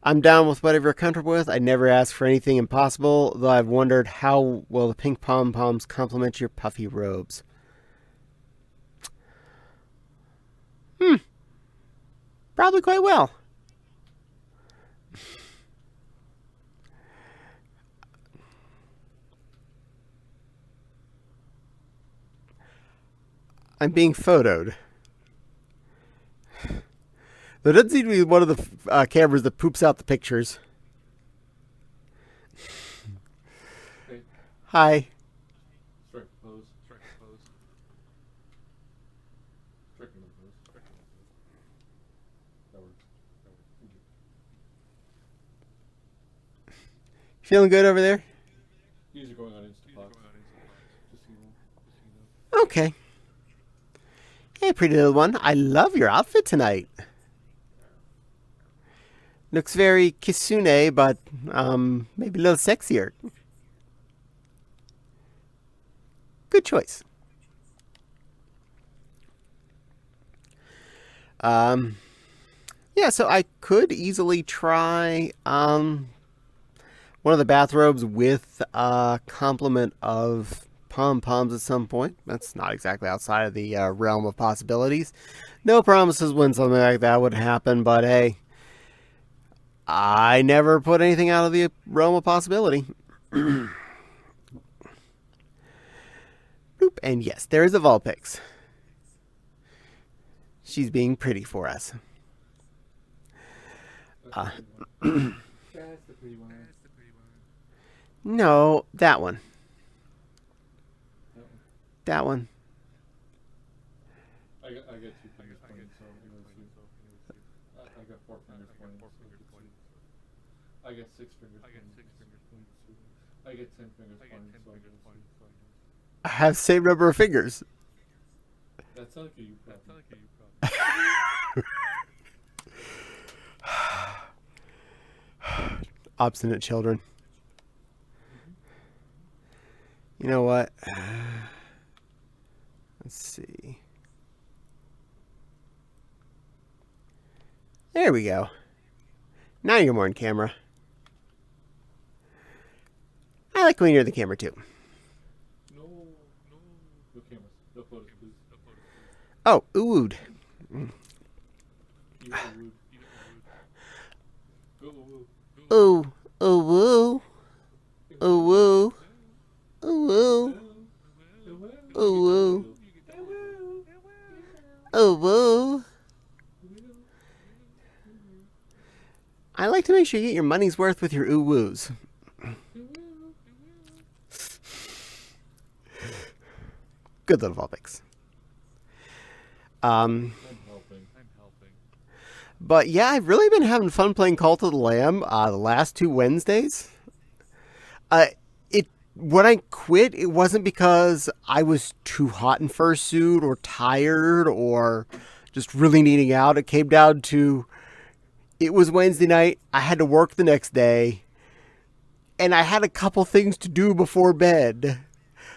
I'm down with whatever you're comfortable with. I never ask for anything impossible, though I've wondered how will the pink pom-poms complement your puffy robes. Probably quite well. I'm being photoed. There doesn't seem to be one of the cameras that poops out the pictures. Hey. Hi. Strike pose. Strike pose. Striking pose. Striking pose. That works. That works. Thank you. Feeling good over there? These are going on Instapods. Just so you know. Okay. Hey, pretty little one. I love your outfit tonight. Looks very kitsune, but maybe a little sexier. Good choice. Yeah, so I could easily try one of the bathrobes with a complement of pom-poms at some point. That's not exactly outside of the realm of possibilities. No promises when something like that would happen, but hey, I never put anything out of the realm of possibility. Boop. And yes, there is a Vulpix. She's being pretty for us. That's the pretty one. No, that one. That one. That one. I get 2 fingers pointing, so it goes to. I got 4 fingers pointing, so it gets 2. I get 6 fingers pointing, so I get 10 fingers pointing, so I get 2. I have the same number of fingers. That's like a you problem. Obstinate children. You know what? Let's see. There we go. Now you're more in camera. I like when you're in the camera too. No, no. No cameras. No photos, please. Oh, ooh-wooed. You would. Go, woo. Ooh, ooh, woo. Ooh, woo. Ooh, woo. Ooh, woo. Ooh, woo. I like to make sure you get your money's worth with your ooh woos. Good little Vulpix. I'm helping. But yeah, I've really been having fun playing Cult of the Lamb the last 2 Wednesdays. When I quit, it wasn't because I was too hot in fursuit or tired or just really needing out. It came down to it was Wednesday night. I had to work the next day, and I had a couple things to do before bed.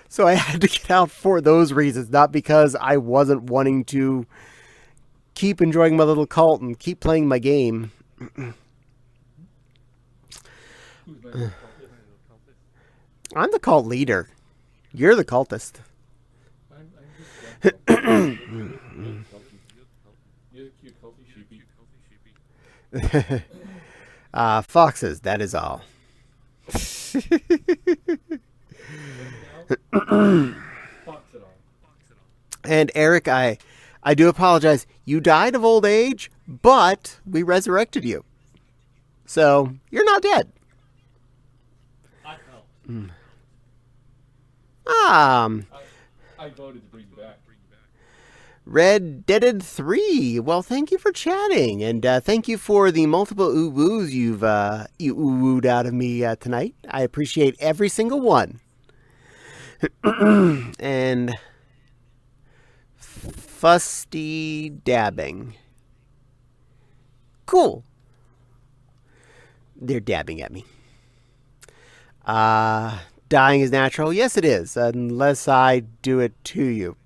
So I had to get out for those reasons, not because I wasn't wanting to keep enjoying my little cult and keep playing my game. I'm the cult leader. You're the cultist. I'm just You're the cute, healthy sheepy. Foxes, that is all. Fox it all. And Eric, I do apologize. You died of old age, but we resurrected you. So, you're not dead. I helped. I voted to bring you back. Red Deaded 3. Well, thank you for chatting, and thank you for the multiple ooh-woos you ooh-wooed out of me tonight. I appreciate every single one. And fusty dabbing. Cool. They're dabbing at me. Dying is natural. Yes, it is, unless I do it to you,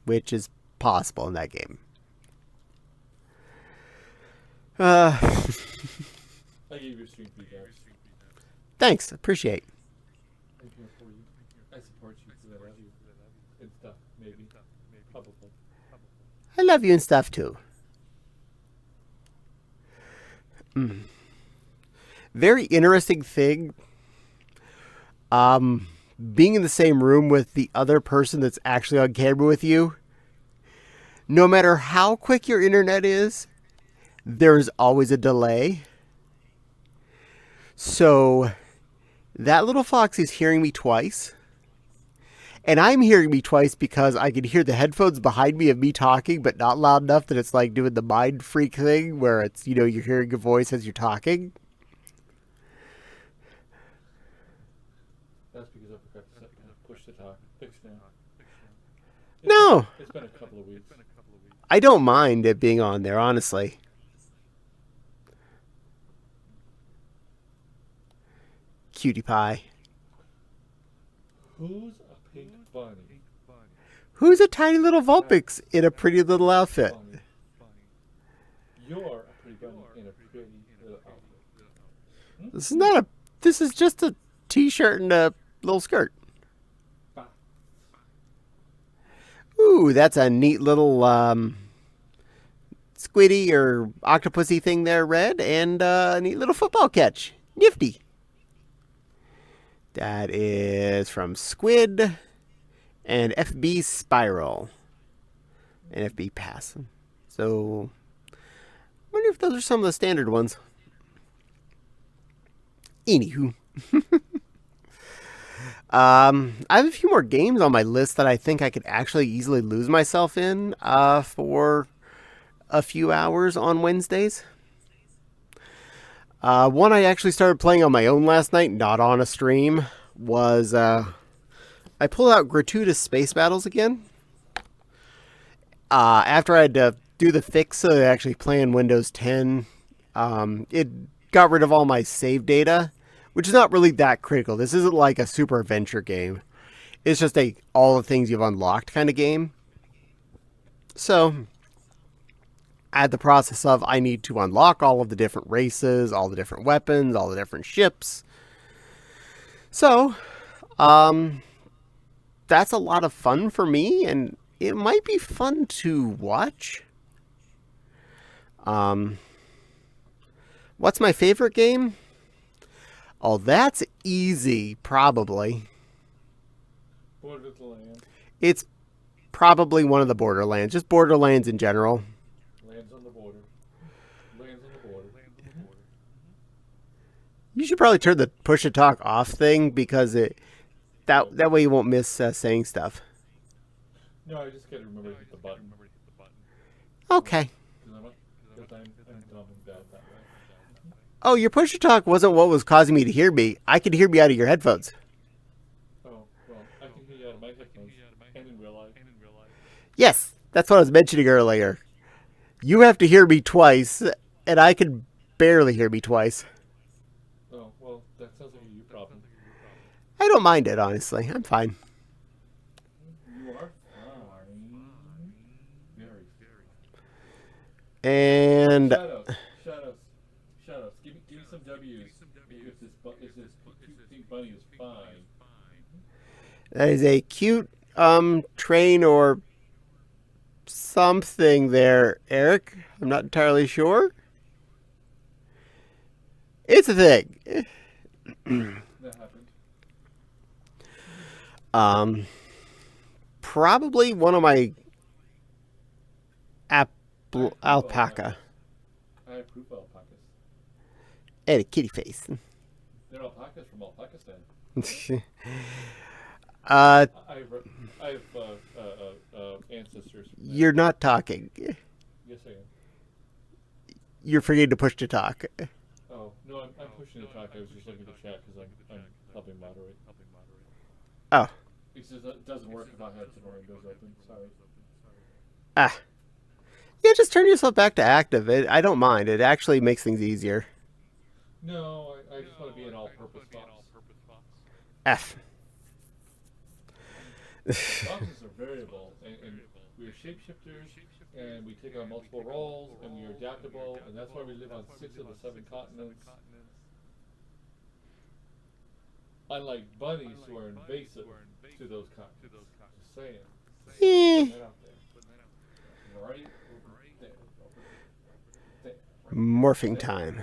which is possible in that game. I gave your stream feedback. Thanks. Appreciate. I'm here for you. I support you because I love you. And stuff, maybe. Probably. I love you and stuff too. Very interesting thing. Being in the same room with the other person that's actually on camera with you. No matter how quick your internet is, there's always a delay. So that little fox is hearing me twice. And I'm hearing me twice because I can hear the headphones behind me of me talking, but not loud enough that it's like doing the mind freak thing where it's, you're hearing your voice as you're talking. That's because I forgot to push the talk. Fix now. No. It's been a couple of weeks. I don't mind it being on there, honestly. Cutie pie. Who's a pink bunny? Who's a tiny little Vulpix in a pretty little outfit? Bunny. You're a pretty bunny in a pretty little outfit. This is just a t-shirt and a little skirt. Bah. Ooh, that's a neat little squiddy or octopusy thing there, Red, and a neat little football catch. Nifty. That is from Squid and FB Spiral and FB Pass. So, I wonder if those are some of the standard ones. Anywho. I have a few more games on my list that I think I could actually easily lose myself in for a few hours on Wednesdays. One I actually started playing on my own last night, not on a stream, was I pulled out Gratuitous Space Battles again. After I had to do the fix so I actually play in Windows 10, it got rid of all my save data, which is not really that critical. This isn't like a super adventure game. It's just all the things you've unlocked kind of game. So, add the process of I need to unlock all of the different races, all the different weapons, all the different ships. So, um, that's a lot of fun for me, and it might be fun to watch. Um, what's my favorite game? Oh, that's easy, probably. Borderlands. It's probably one of the Borderlands, just Borderlands in general. Lands on the border. Lands on the border. You should probably turn the push to talk off thing because that way you won't miss saying stuff. No, I just gotta remember to hit the button. Okay. Because I'm dumb and bad that way. Oh, your push to talk wasn't what was causing me to hear me. I could hear me out of your headphones. Oh, well, I can hear you out of my headphones and in real life. Yes, that's what I was mentioning earlier. You have to hear me twice, and I can barely hear me twice. Oh, well, that sounds like a you problem. I don't mind it, honestly. I'm fine. You are fine. Very. And Shout outs. Give me some W's. If this pink bunny is fine. that is a cute train or something there, Eric. I'm not entirely sure. It's a thing. That happened. Probably one of my alpaca. I approve of alpacas. And a kitty face. They're alpacas from Alpakistan. uh, I have ancestors. you're not talking. Yes, I am. You're forgetting to push to talk. Oh no, I'm pushing the talk. I was just looking at the chat because I'm helping moderate. Oh. He says it doesn't work if I had some windows open. Sorry. Ah. Yeah, just turn yourself back to active. I don't mind. It actually makes things easier. No, I just want to be an all-purpose box. F. Boxes are variable, and we're shapeshifters, and we take on multiple roles, and we are adaptable, and that's why we live on 6 of the 7 continents. Unlike bunnies who are invasive to those continents. Just saying. Right out there. Right there. Morphing time.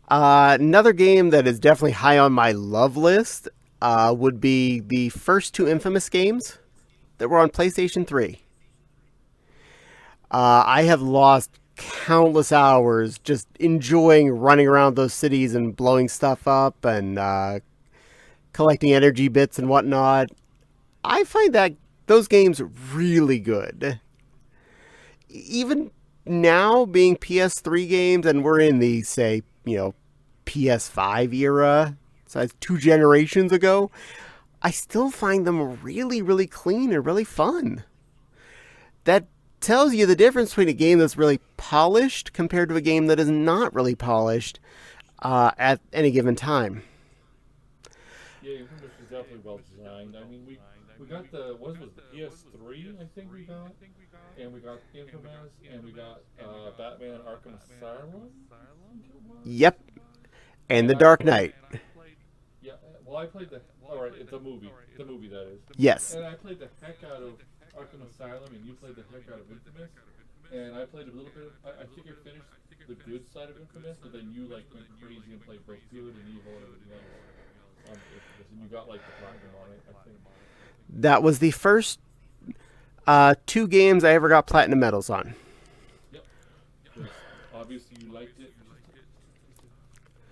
Another game that is definitely high on my love list would be the first 2 Infamous games that were on PlayStation 3. I have lost countless hours just enjoying running around those cities and blowing stuff up and collecting energy bits and whatnot. I find that those games really good. Even now, being PS3 games, and we're in the, say, PS5 era, so that's 2 generations ago, I still find them really, really clean and really fun. That tells you the difference between a game that's really polished compared to a game that is not really polished at any given time. Yeah, Infamous was definitely well designed. I mean, we got the PS3, I think we got, and we got Infamous, and we got Batman Arkham Asylum. Yep, and The Dark Knight. Yeah, well, I played alright, it's a movie, that is. Yes. And I played the heck out of Arkham Asylum, and you played the heck out of Infamous. And I played a little bit. I think I finished the good side of Infamous, and then you went crazy and played both good and evil and everything else on Infamous, and you got the platinum on it, I think. That was the first 2 games I ever got platinum medals on. Yep. Obviously, you liked it.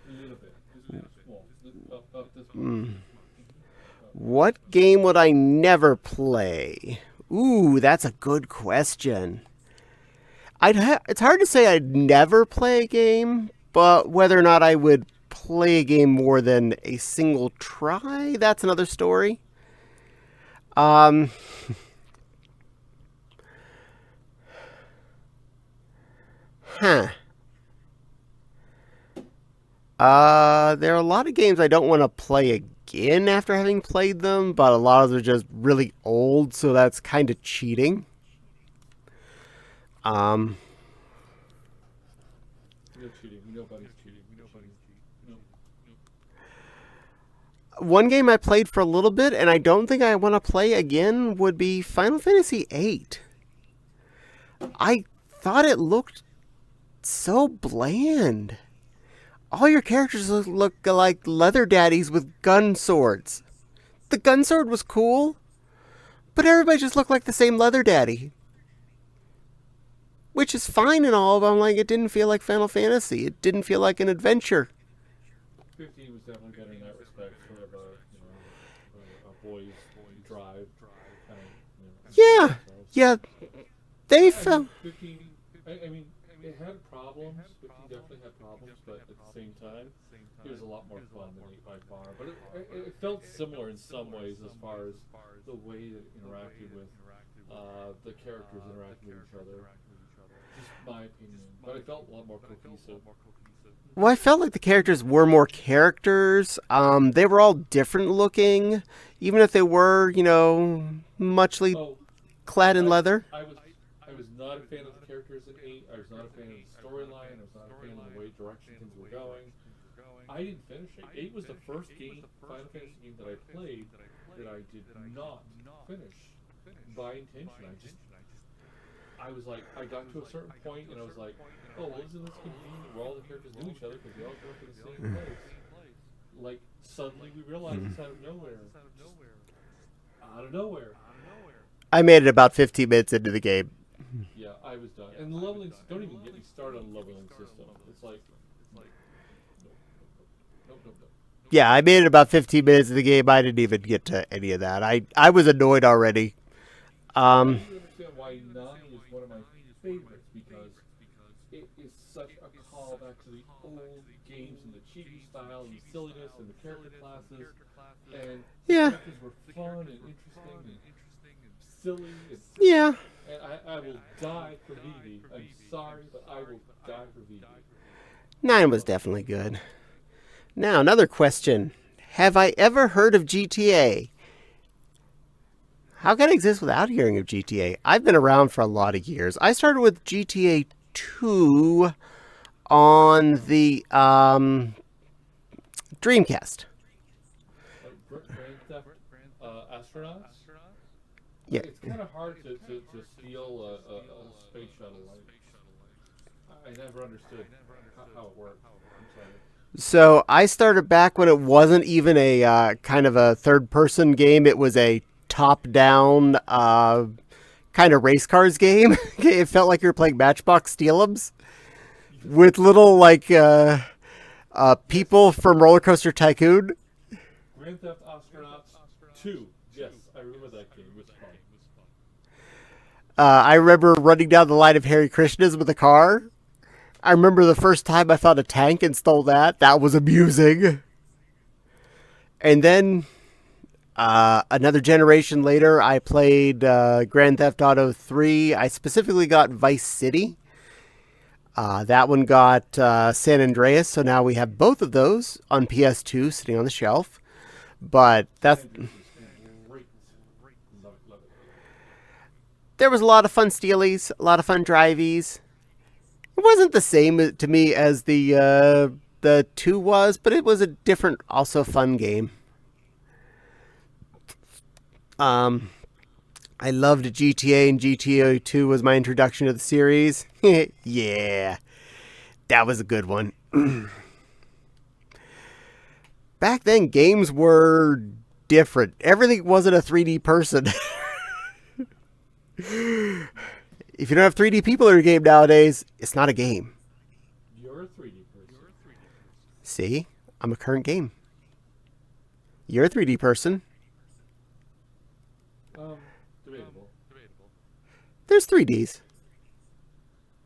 A little bit. Just small. About this much. What game would I never play? Ooh, that's a good question. It's hard to say I'd never play a game, but whether or not I would play a game more than a single try, that's another story. Huh. There are a lot of games I don't want to play again after having played them, but a lot of them are just really old, so that's kind of cheating. No cheating. Nobody's cheating. Nobody's cheating. No. One game I played for a little bit, and I don't think I want to play again, would be Final Fantasy VIII. I thought it looked so bland. All your characters look like leather daddies with gun swords. The gun sword was cool, but everybody just looked like the same leather daddy. Which is fine and all, but I'm like, it didn't feel like Final Fantasy. It didn't feel like an adventure. 15 was definitely better in that respect. Sort of a boys drive kind of. Yeah, yeah. They felt. 15. I mean, it had problems. 15 definitely had problems, but at the same time, it was a lot more fun than 8 by far. But it felt similar in some ways as far as the way that it interacted with the characters interacting with each other. Just my opinion, but it felt a lot more cohesive. Well, I felt like the characters were more characters. They were all different looking, even if they were, muchly clad in leather. I was not a fan of the characters in 8. I was not a fan of the storyline. I was not a fan of the way direction things were going. I didn't finish it. 8 was the first Final Fantasy game that I played that I did not finish by intention. I was like, I got to a certain point and I was like, oh, well, isn't this convenient where all the characters knew each other because they all grew up in the same place? Like, suddenly we realized this out of nowhere. Out of nowhere. I made it about 15 minutes into the game. Yeah, I was done. And the leveling, don't even get me started on the leveling system. It's like nope. Yeah, I made it about 15 minutes of the game. I didn't even get to any of that. I was annoyed already. I don't understand why 9 is one of my favorites because it is such a callback to the old games and the chibi style and the silliness and the character classes. And the characters were fun and interesting and silly. Yeah. And I will die for Vivi. I'm sorry, but I will die for Vivi. 9 was definitely good. Now, another question. Have I ever heard of GTA? How can I exist without hearing of GTA? I've been around for a lot of years. I started with GTA 2 on the Dreamcast. Grand Theft Astronauts? Yeah. It's kind of hard to steal a space shuttle. I never understood how it worked. I'm sorry. So I started back when it wasn't even a kind of a third-person game. It was a top-down kind of race cars game. It felt like you were playing Matchbox Steel-Ems with little people from Roller Coaster Tycoon. Grand Theft Astronauts 2. Yes, I remember that game. It was fun. I remember running down the line of Hare Krishnas with a car. I remember the first time I found a tank and stole that. That was amusing. And then another generation later, I played Grand Theft Auto 3. I specifically got Vice City. That one got San Andreas, so now we have both of those on PS2 sitting on the shelf. But that's... There was a lot of fun stealies, a lot of fun drivies. It wasn't the same to me as the 2 was, but it was a different, also fun game. I loved GTA, and GTA 2 was my introduction to the series. Yeah, that was a good one. Back then, games were different. Everything wasn't a 3D person. If you don't have 3D people in your game nowadays, it's not a game. You're a 3D person. See? I'm a current game. You're a 3D person. Debatable. There's 3Ds.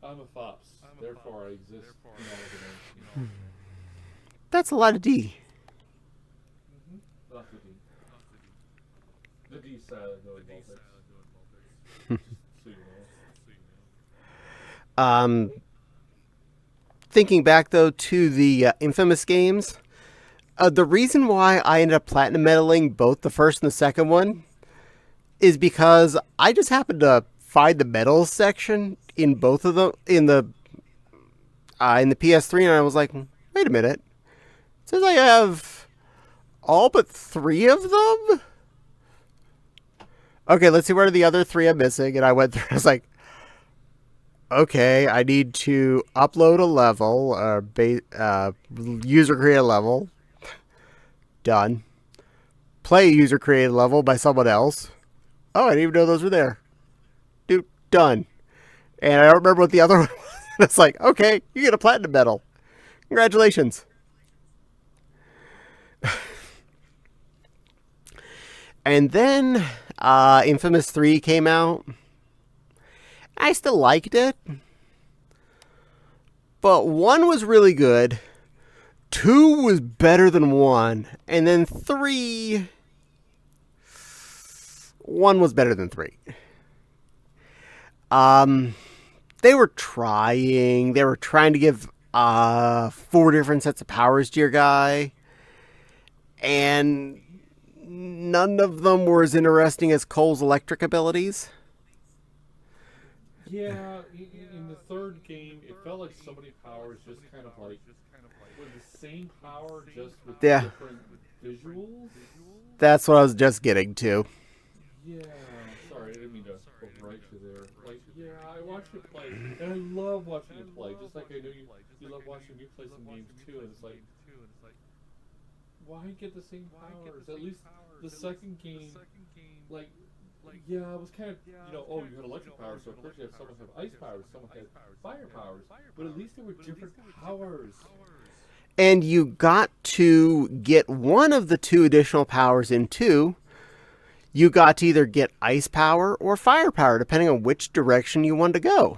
I'm a fops, therefore I exist in all dimensions. That's a lot of D. Lots of D. The D side of the Baltics. Thinking back though to the Infamous games, The reason why I ended up platinum medaling both the first and the second one is because I just happened to find the medals section in both of them in the PS3, and I was like, wait a minute, it says I have all but 3 of them. Okay, let's see what are the other 3 I'm missing. And I went through. I was like, okay, I need to upload a level, user created level. Done. Play a user created level by someone else. Oh, I didn't even know those were there. Dude, done. And I don't remember what the other one was. It's like, okay, you get a platinum medal. Congratulations. And then Infamous 3 came out. I still liked it. But 1 was really good. 2 was better than 1. And then 3... 1 was better than 3. They were trying. They were trying to give 4 different sets of powers to your guy. And none of them were as interesting as Cole's electric abilities. Yeah, in the third game, it felt like so many powers just kind of like were the same power, just with different visuals. That's what I was just getting to. Yeah, sorry, I didn't mean to go right to there. Like, yeah, I watched you play, and I love watching you play, just like I know you love watching me play some games too. And it's like, why get the same powers? At least the second game, like. Yeah, it was kind of, oh, you had electric powers, so of course you have someone have ice powers, someone has fire powers, but at least they were different powers. And you got to get one of the 2 additional powers in 2. You got to either get ice power or fire power, depending on which direction you wanted to go.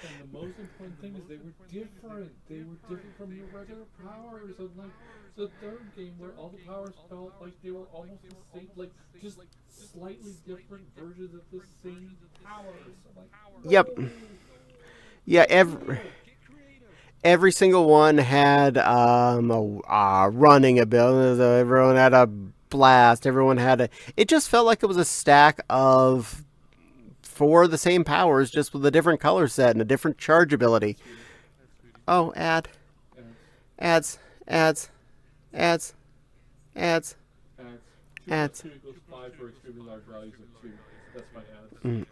And the most important thing is they were different. They were different from your regular powers. And like the third game, where all the powers felt like they were almost the same, like just slightly different versions of the same powers. Like, yep. Yeah, every single one had a running ability. Everyone had a blast. Everyone had a... It just felt like it was a stack of 4 of the same powers, just with a different color set and a different charge ability. Oh, ads. 2 equals 5 for extremely large values of 2. That's my ads.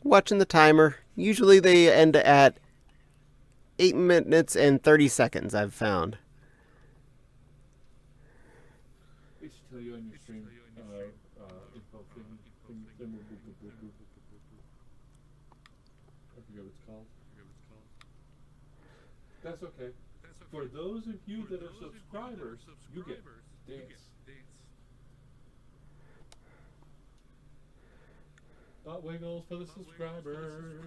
Watching the timer. Usually they end at 8 minutes and 30 seconds, I've found. They should tell you on your stream info thing. I forget what it's called. That's okay. For those of you that are subscribers, you get dance. Dot wiggles for the subscribers.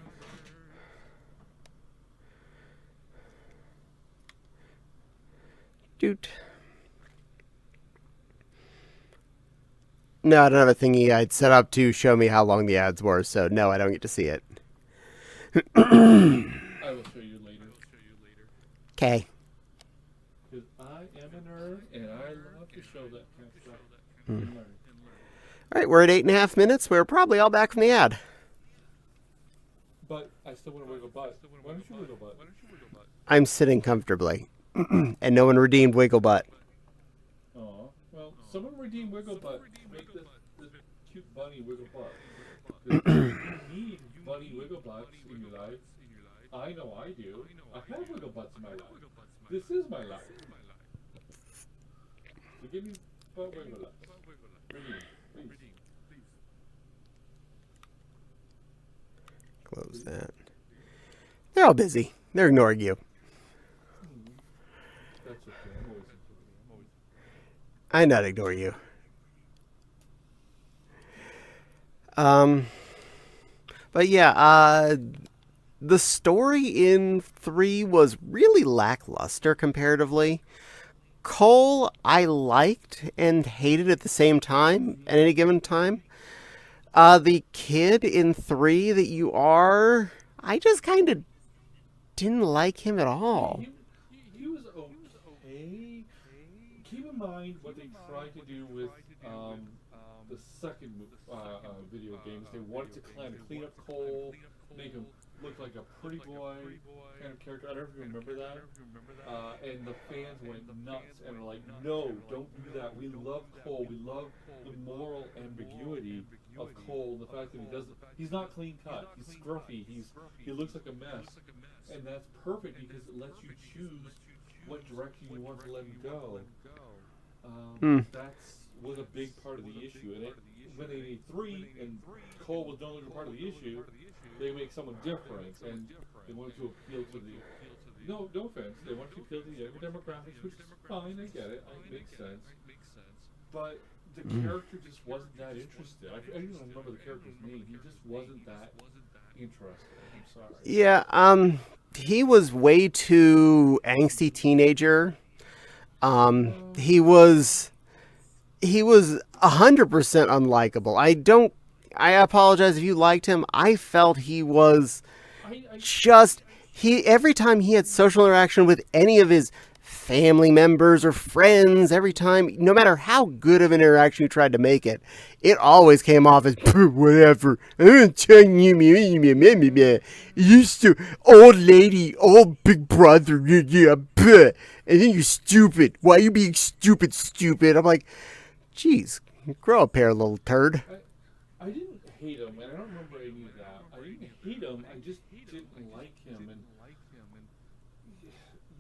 Dude. No, I don't have a thingy I'd set up to show me how long the ads were, so no, I don't get to see it. I will show you later. Okay. Because I am a nerd, and I love to show that kind of stuff. All right, we're at 8.5 minutes. We're probably all back from the ad. But I still want to wiggle butt. Why don't you wiggle butt? I'm sitting comfortably. And no one redeemed Wiggle Butt. Aw. Well, someone redeem Wiggle Butt. Make this cute bunny wiggle butt. You need bunny wiggle butts in your life. I know I do. I have wiggle butts in my life. This is my life. So give me butt wiggle butts. Redeem, please. Close that. They're all busy. They're ignoring you. That's okay. I'm always I not ignore you. But yeah, the story in 3 was really lackluster comparatively. Cole, I liked and hated at the same time, at any given time. The kid in 3 that you are, I just kind of didn't like him at all. He was okay. in mind what they tried to do with the second video games. They wanted to kind of clean up Cole, make him look like a pretty boy kind of character. I don't know if you remember that. And the fans went nuts and were like, no, don't do that. We love Cole. We love the moral ambiguity of Cole. The fact that he's not clean cut. He's scruffy. He looks like a mess. And that's perfect because it lets you choose what direction you want to let him go. That was a big part of the issue. And when they made 3 and Cole was no longer part of the issue, they make someone different. And they wanted to appeal to the... No offense. They wanted to appeal to the younger demographics, which is fine. I get it. It makes sense. But the character just wasn't that interested. I don't even remember the character's name. He just wasn't that interested. I'm sorry. Yeah, he was way too angsty teenager. He was 100% unlikable. I apologize if you liked him. I felt he was every time he had social interaction with any of his family members or friends, every time, no matter how good of an interaction you tried to make it, it always came off as whatever. I'm telling you, old lady, old big brother, and then you're stupid. Why are you being stupid? I'm like, geez, grow up here, little turd. I didn't hate him, and I don't remember any of that. I didn't hate him, I just didn't like him. And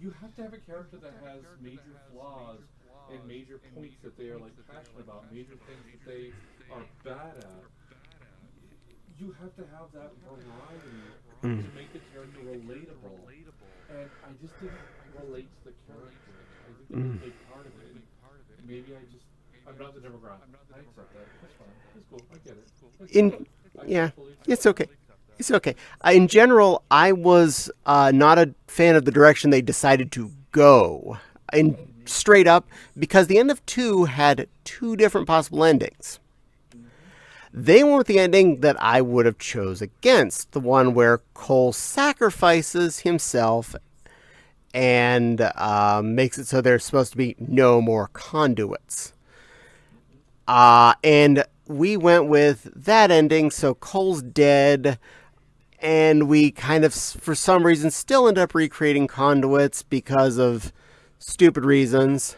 you have to have a character that has major flaws and major points that they are like passionate about, major things that they are bad at. You have to have that variety to make the character relatable. And I just didn't relate to the character. I think that was a big part of it. Maybe I'm not the demographic. I accept that. That's fine. It's cool. I get it. It's okay. It's okay. In general, I was not a fan of the direction they decided to go. And straight up, because the end of 2 had 2 different possible endings. They went with the ending that I would have chose against, the one where Cole sacrifices himself and makes it so there's supposed to be no more conduits. And we went with that ending, so Cole's dead, and we kind of, for some reason, still end up recreating conduits because of stupid reasons.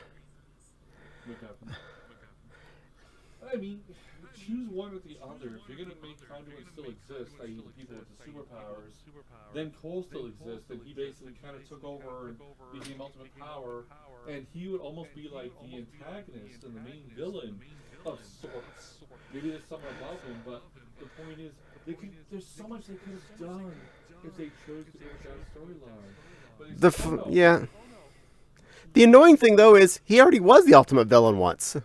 I mean, choose one or the other. If you're going to make conduits still exist, i.e. the people with the superpowers, then Cole still exists, and he basically kind of took over and became Ultimate Power, and he would almost be like the antagonist and the main villain of sorts. Maybe there's someone above him, but the point is, there's so much they could have done if they chose to go with that storyline. The annoying thing, though, is he already was the ultimate villain once.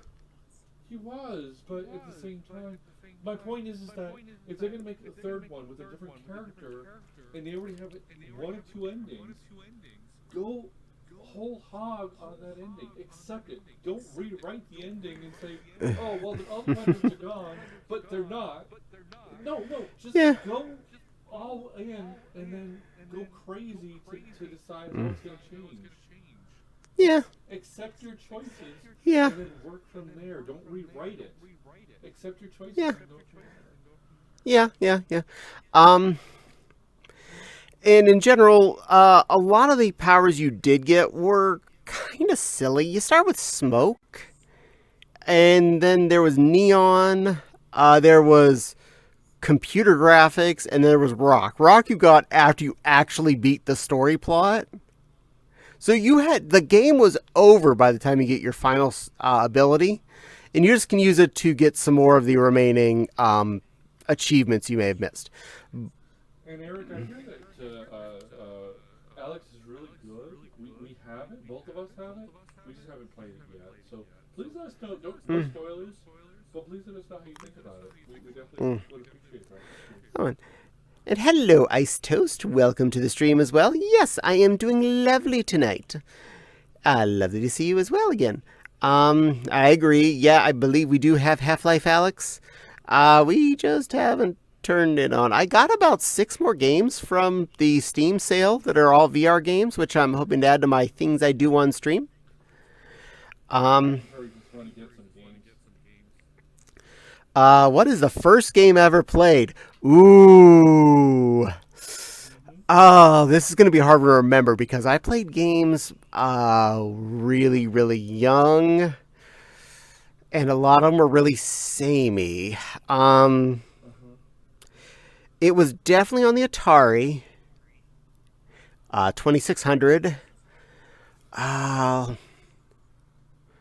He was, but at the same time, my point is that if they're going to make a third one with a different character, and they already have 1 or 2 endings, go whole hog on that ending. Accept it. Don't rewrite the ending and say, oh, well, the ultimates are gone, but they're not. No, just go all in and then go crazy to decide what's going to change. Yeah. Accept your choices. Yeah. And then work from there. Don't rewrite it. Accept your choices. Yeah. And go from there. Yeah. And in general, a lot of the powers you did get were kind of silly. You start with smoke, and then there was neon, there was computer graphics, and there was rock. Rock you got after you actually beat the story plot. So the game was over by the time you get your final ability, and you just can use it to get some more of the remaining achievements you may have missed. And Eric, I hear that Alex is really good. We have it. Both of us have it. We just haven't played it yet. So please let us know. No spoilers, but please let us know how you think about it. We definitely would appreciate that. Come on. And hello, Ice Toast. Welcome to the stream as well. Yes, I am doing lovely tonight. Lovely to see you as well again. I agree. Yeah, I believe we do have Half-Life Alyx. We just haven't turned it on. I got about 6 more games from the Steam sale that are all VR games, which I'm hoping to add to my things I do on stream. Um, I'm just trying to get some games. what is the first game I ever played? Ooh. Mm-hmm. Oh, this is going to be hard to remember because I played games really, really young, and a lot of them were really samey. Um, Uh-huh. it was definitely on the Atari 2600. Uh,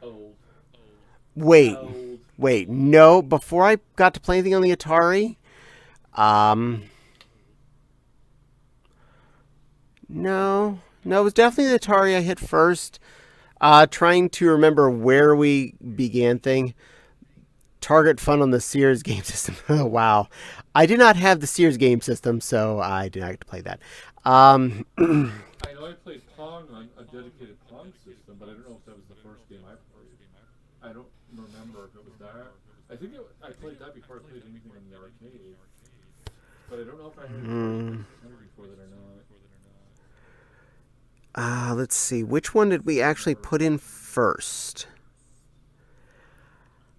Old. wait, Old. no. Before I got to play anything on the Atari, um, no, it was definitely the Atari I hit first. Trying to remember where we began thing. Target Fun on the Sears game system. Oh, wow. I did not have the Sears game system, so I did not get to play that. Um, I know I played Pong on a dedicated Pong system, but I don't know if that was the first game I played. I don't remember if it was that. I played that before I played anything in the arcade, but I don't know if I had hmm. 2600 before that or not. Let's see. Which one did we actually put in first?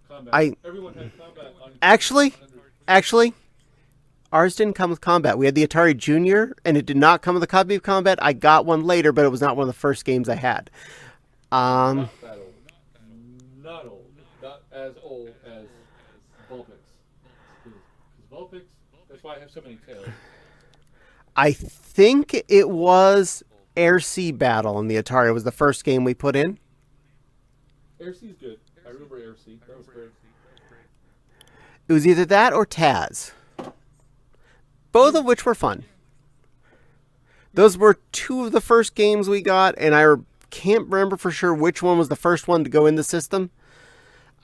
Combat. I Everyone had combat on actually, 2600. actually, ours didn't come with combat. We had the Atari Junior, and it did not come with a copy of combat. I got one later, but it was not one of the first games I had. Um, Not that old. Not old. Not as old as Vulpix. Because Vulpix, that's why I have so many tails. I think it was Air Sea Battle on the Atari. It was the first game we put in. Air C's good. I remember Air C. That was great. It was either that or Taz, both of which were fun. Those were two of the first games we got, and I can't remember for sure which one was the first one to go in the system.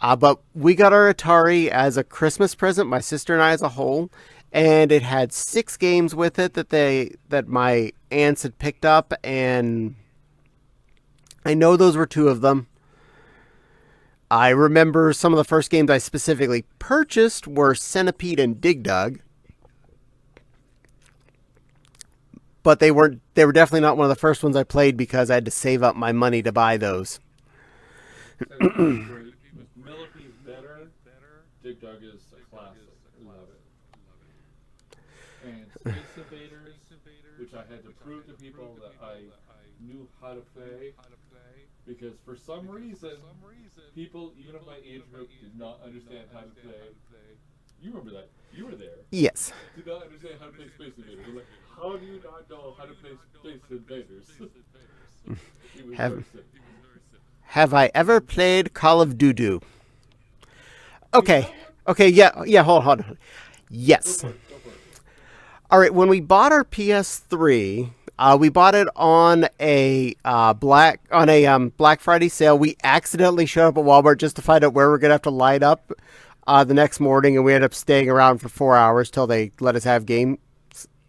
But we got our Atari as a Christmas present, my sister and I as a whole, and it had 6 games with it that my aunts had picked up, and I know those were 2 of them. I remember some of the first games I specifically purchased were Centipede and Dig Dug. But they were definitely not one of the first ones I played because I had to save up my money to buy those. Centipede is great. Millipede's better. Dig Dug is a classic. Love it. And Space Invaders, which I had to prove to people that I knew how to play. Because for some reason, people, even of my age group, did not understand how to play. You remember that? You were there. Yes. Did not understand how to play Space Invaders. Like, how do you not know how to play Space Invaders? It was Have- very simple. Have I ever played Call of Duty? Okay. You know Okay, yeah, hold on. Go Yes. for it. Go for it. All right, when we bought our PS3, we bought it on a Black Friday sale. We accidentally showed up at Walmart just to find out where we're gonna have to line up the next morning, and we ended up staying around for 4 hours till they let us have games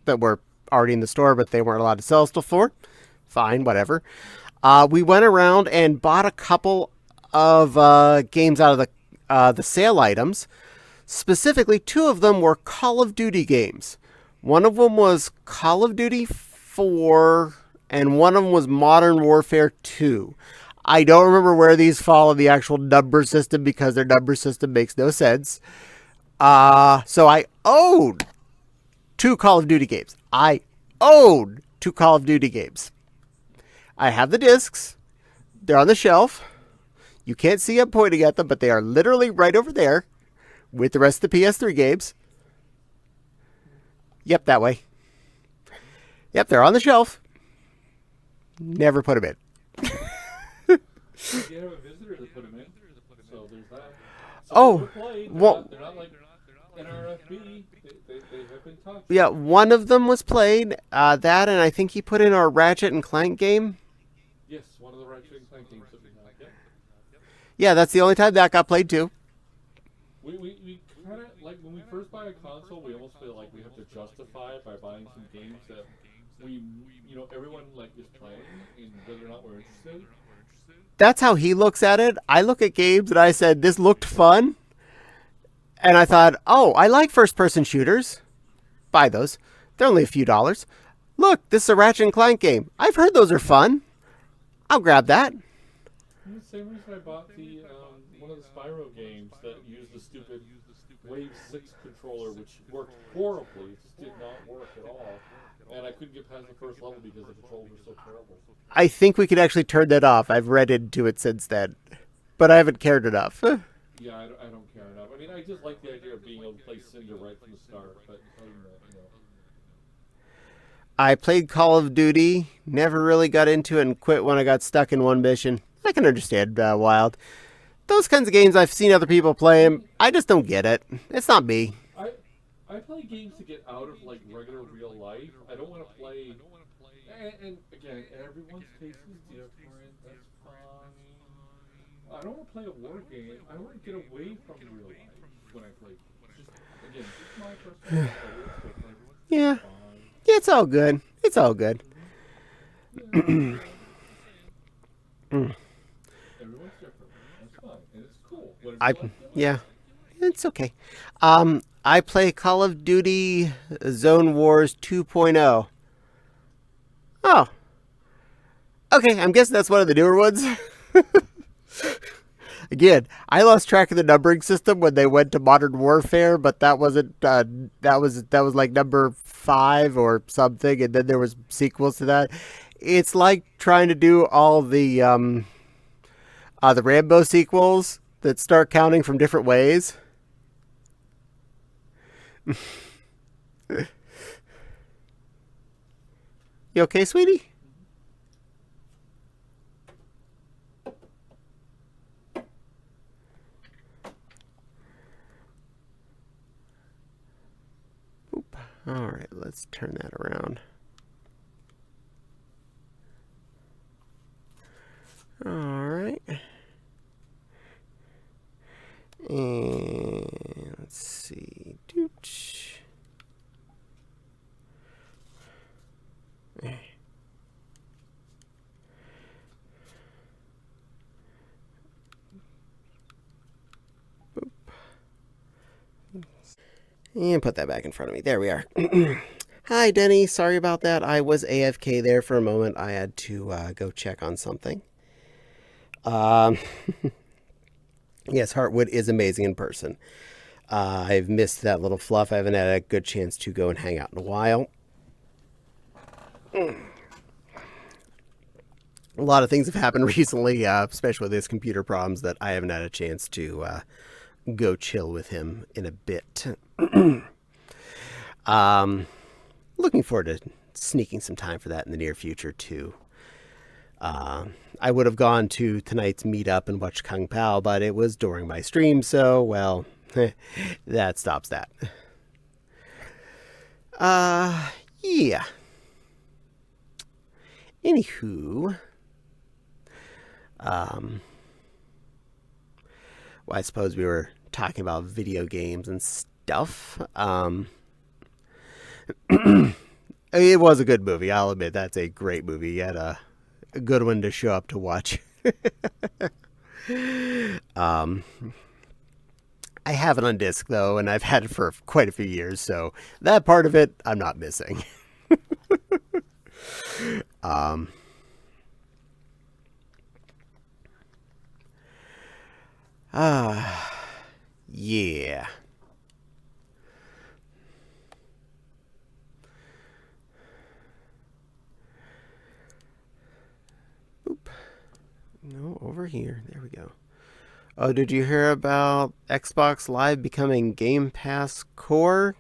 that were already in the store, but they weren't allowed to sell still for. Fine, whatever. We went around and bought a couple of games out of the sale items. Specifically, 2 of them were Call of Duty games. One of them was Call of Duty 4, and one of them was Modern Warfare 2. I don't remember where these fall in the actual number system because their number system makes no sense. So I owned 2 Call of Duty games. I have the discs. They're on the shelf. You can't see I'm pointing at them, but they are literally right over there with the rest of the PS3 games. Yep, that way. Yep, they're on the shelf. Never put them in. You have a visitor to put them in, so there's that. So Oh, they're played. well- They're not like NRFB. They have been touched. Yeah, one of them was played. That, and I think he put in our Ratchet and Clank game. Yes, one of the Ratchet and Clank games that we have. Yep. Yeah, that's the only time that got played too. We kind of, like, when we first buy a console, we almost feel like we have to justify it by buying some games that everyone, like, is playing, and whether or not we're interested. That's how he looks at it. I look at games and I said, this looked fun. And I thought, oh, I like first-person shooters. Buy those. They're only a few dollars. Look, this is a Ratchet and Clank game. I've heard those are fun. I'll grab that. The same reason I bought the one of the Spyro games that used the stupid Wave 6 controller, which worked horribly. It just did not work at all. And I couldn't get past the first level because the controls were so terrible. I think we could actually turn that off. I've read into it since then, but I haven't cared enough. Yeah, I don't care enough. I mean, I just like the idea of being able to play Cinder right from the start, but other than that, I played Call of Duty, never really got into it, and quit when I got stuck in one mission. I can understand Wild. Those kinds of games I've seen other people play them. I just don't get it. It's not me. I play games to get out of like regular real life. I don't want to play. And again, everyone's taste is different. That's fine. I don't want to play a war game. I want to get away from real life when I play. Just again, just my personal. It's different. Yeah, Fine. it's all good. It's all good. Yeah, everyone's different. That's fine, and it's cool. Whatever I you like, you like. yeah, it's okay. I play Call of Duty Zone Wars 2.0. Oh, okay. I'm guessing that's one of the newer ones. Again, I lost track of the numbering system when they went to Modern Warfare, but that wasn't that was like number 5 or something, and then there was sequels to that. It's like trying to do all the Rambo sequels that start counting from different ways. You okay, sweetie? Oop. All right, let's turn that around. All right. And let's see. Dooch. And put that back in front of me. There we are. Hi, Denny. Sorry about that. I was AFK there for a moment. I had to go check on something. Yes, Heartwood is amazing in person. I've missed that little fluff. I haven't had a good chance to go and hang out in a while. A lot of things have happened recently, especially with his computer problems, that I haven't had a chance to go chill with him in a bit. Looking forward to sneaking some time for that in the near future, too. I would have gone to tonight's meetup and watched Kung Pao, but it was during my stream, so, well, that stops that. Yeah. Anywho, well, I suppose we were talking about video games and stuff. It was a good movie. I'll admit that's a great movie. You had a good one to show up to watch. I have it on disc though, and I've had it for quite a few years, so that part of it I'm not missing. Yeah. Oop. No, over here. There we go. Oh, did you hear about Xbox Live becoming Game Pass Core?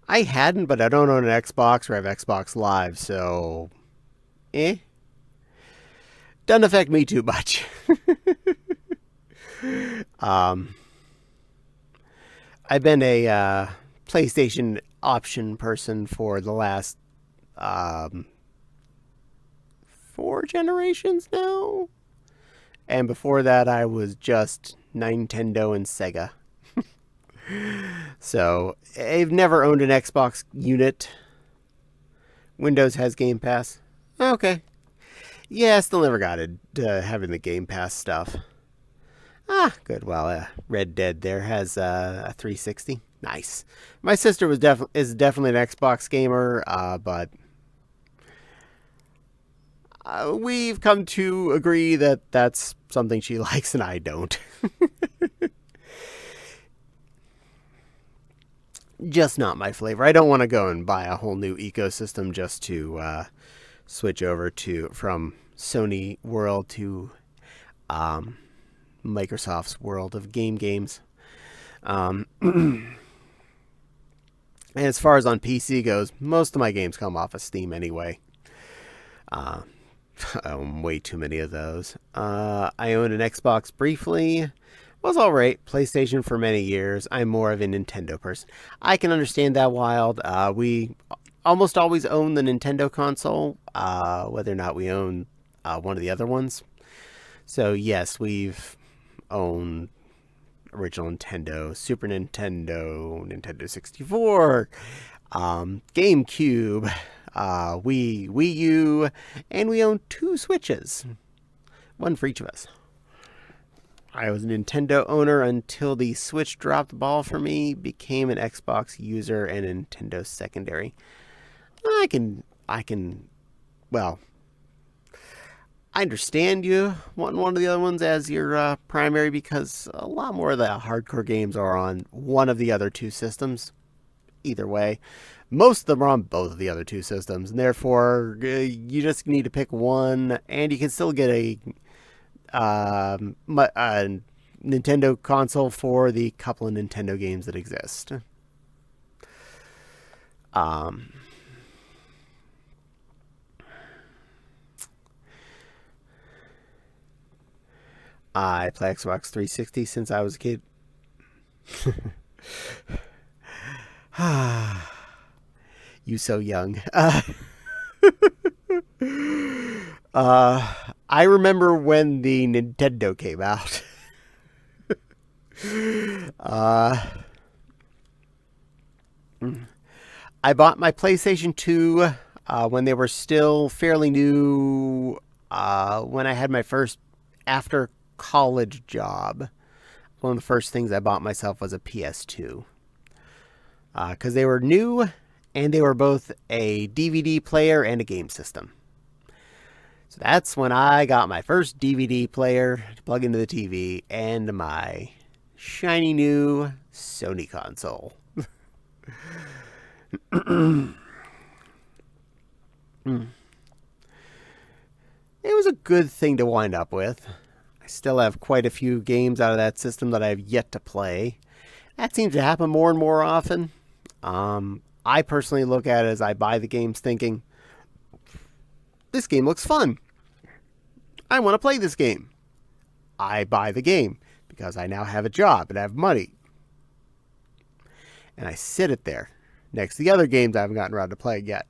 I hadn't, but I don't own an Xbox or have Xbox Live, so doesn't affect me too much. I've been a PlayStation option person for the last 4 generations now. And before that, I was just Nintendo and Sega. So, I've never owned an Xbox unit. Windows has Game Pass. Okay. Yeah, still never got it, having the Game Pass stuff. Ah, good. Well, Red Dead there has a 360. Nice. My sister is definitely an Xbox gamer, but we've come to agree that that's something she likes and I don't. Just not my flavor. I don't want to go and buy a whole new ecosystem just to switch over to from Sony world to Microsoft's world of games. And as far as on PC goes, most of my games come off of Steam anyway. I own way too many of those. I owned an Xbox briefly. Was alright. PlayStation for many years. I'm more of a Nintendo person. I can understand that wild. We almost always own the Nintendo console, whether or not we own one of the other ones. So yes, we've owned original Nintendo, Super Nintendo, Nintendo 64, GameCube, Wii U, and we own 2 Switches. One for each of us. I was a Nintendo owner until the Switch dropped the ball for me, became an Xbox user and a Nintendo secondary. Well, I understand you wanting one of the other ones as your primary because a lot more of the hardcore games are on one of the other 2 systems. Either way, most of them are on both of the other 2 systems, and therefore you just need to pick one, and you can still get a Nintendo console for the couple of Nintendo games that exist. I play Xbox 360 since I was a kid. You so young. I remember when the Nintendo came out. I bought my PlayStation 2 when they were still fairly new. When I had my first after college job, one of the first things I bought myself was a PS2. Because they were new and they were both a DVD player and a game system. So that's when I got my first DVD player to plug into the TV and my shiny new Sony console. It was a good thing to wind up with. I still have quite a few games out of that system that I have yet to play. That seems to happen more and more often. I personally look at it as I buy the games thinking, this game looks fun. I want to play this game. I buy the game because I now have a job and I have money. And I sit it there next to the other games I haven't gotten around to playing yet.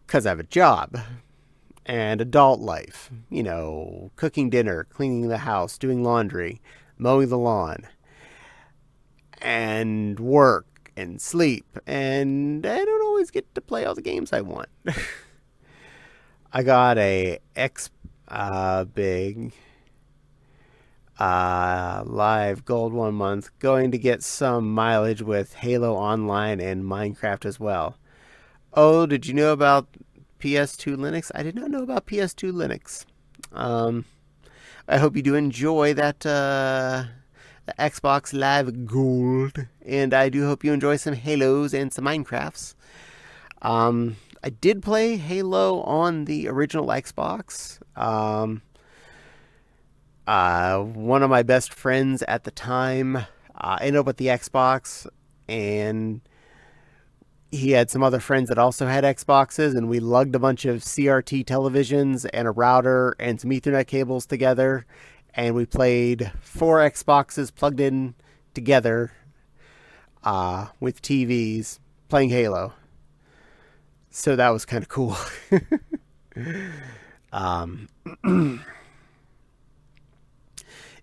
Because I have a job and adult life. You know, cooking dinner, cleaning the house, doing laundry, mowing the lawn, and work and sleep. And I don't always get to play all the games I want. I got a big live gold 1 month, going to get some mileage with Halo Online and Minecraft as well. Oh, did you know about PS2 Linux? I did not know about PS2 Linux. I hope you do enjoy that Xbox Live Gold, and I do hope you enjoy some Halos and some Minecrafts. I did play Halo on the original Xbox. One of my best friends at the time ended up with the Xbox, and he had some other friends that also had Xboxes, and we lugged a bunch of CRT televisions and a router and some Ethernet cables together, and we played 4 Xboxes plugged in together with TVs playing Halo. So that was kind of cool. It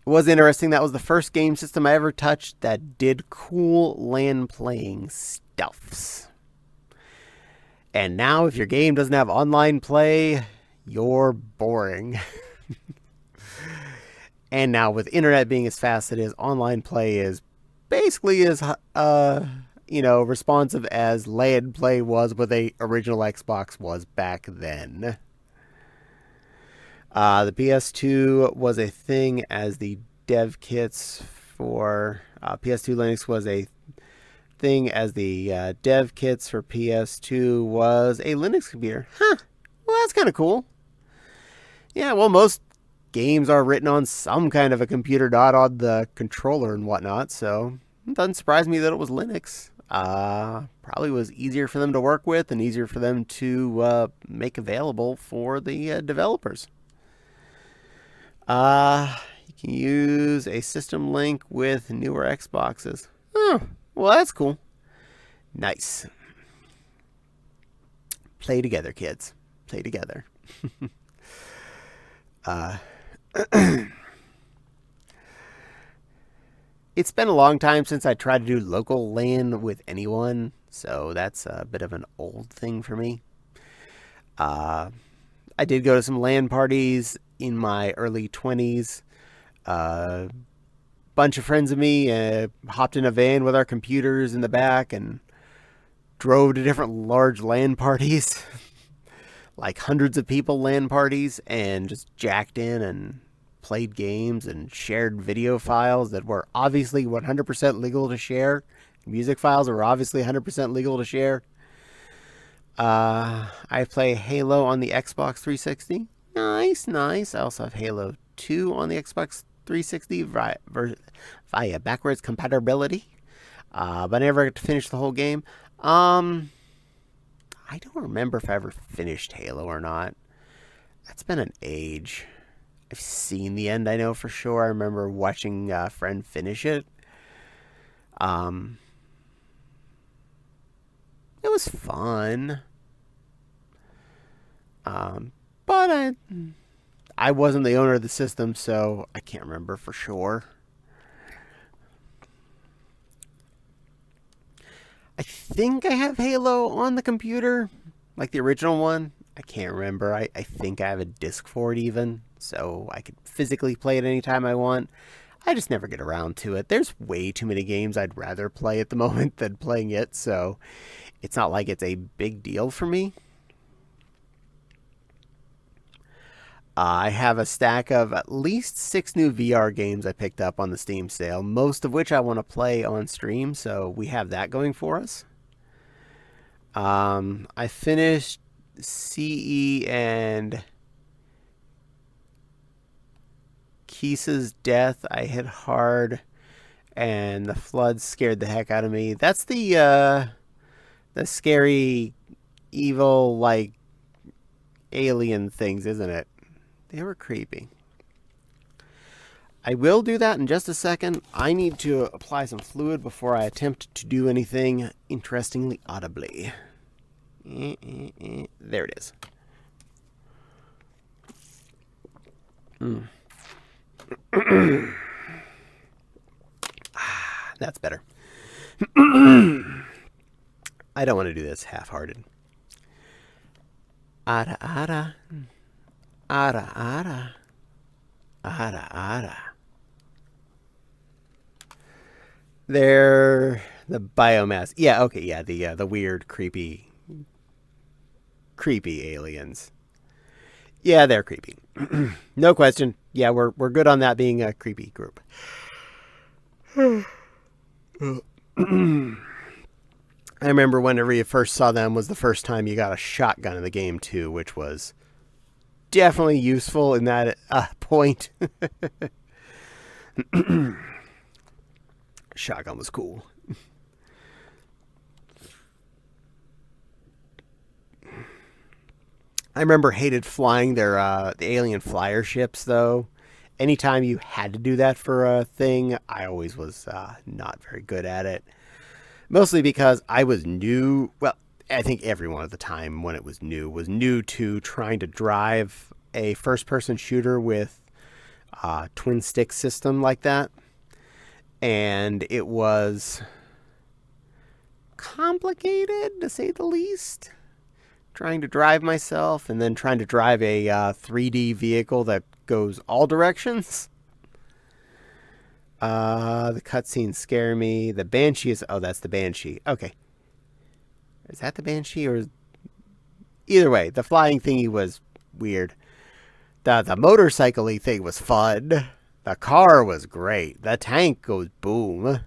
was interesting. That was the first game system I ever touched that did cool LAN playing stuffs. And now if your game doesn't have online play, you're boring. And now with internet being as fast as it is, online play is basically as responsive as lay and play was what the original Xbox was back then. The PS2 was a thing as the dev kits for PS2 Linux was a thing as the dev kits for PS2 was a Linux computer. Huh. Well, that's kind of cool. Yeah, well, most games are written on some kind of a computer, not on the controller and whatnot, so it doesn't surprise me that it was Linux. Probably was easier for them to work with and easier for them to make available for the developers. You can use a system link with newer Xboxes. Oh, well, that's cool. Nice. Play together, kids. Play together. It's been a long time since I tried to do local LAN with anyone, so that's a bit of an old thing for me. I did go to some LAN parties in my early 20s. Bunch of friends of me hopped in a van with our computers in the back and drove to different large LAN parties, like hundreds of people LAN parties, and just jacked in and played games and shared video files that were obviously 100% legal to share. Music files were obviously 100% legal to share. I play Halo on the Xbox 360. Nice. I also have Halo 2 on the Xbox 360 via backwards compatibility. But I never got to finish the whole game. I don't remember if I ever finished Halo or not. That's been an age. I've seen the end, I know for sure. I remember watching a friend finish it. It was fun. But I wasn't the owner of the system, so I can't remember for sure. I think I have Halo on the computer, like the original one. I can't remember. I think I have a disc for it even, so I could physically play it anytime I want. I just never get around to it. There's way too many games I'd rather play at the moment than playing it, so it's not like it's a big deal for me. I have a stack of at least 6 new VR games I picked up on the Steam sale, most of which I want to play on stream, so we have that going for us. I finished CE and Keese's death. I hit hard, and the flood scared the heck out of me. That's the scary, evil, like, alien things, isn't it? They were creepy. I will do that in just a second. I need to apply some fluid before I attempt to do anything interestingly audibly. There it is. That's better. I don't want to do this half-hearted. Ada, ada. Ada, ada. Ada, ada. They're the biomass. Yeah, okay, yeah, the weird, creepy aliens. Yeah, they're creepy. No question. Yeah, we're good on that being a creepy group. I remember whenever you first saw them was the first time you got a shotgun in the game too, which was definitely useful in that point. Shotgun was cool. I remember hated flying their the alien flyer ships though. Anytime you had to do that for a thing, I always was not very good at it. Mostly because I was new. Well, I think everyone at the time when it was new to trying to drive a first-person shooter with a twin stick system like that. And it was complicated, to say the least. Trying to drive myself and then trying to drive a 3D vehicle that goes all directions. The cutscenes scare me. The Banshee is... Oh, that's the Banshee. Okay. Is that the Banshee or... Either way, the flying thingy was weird. The motorcycle-y thing was fun. The car was great. The tank goes boom.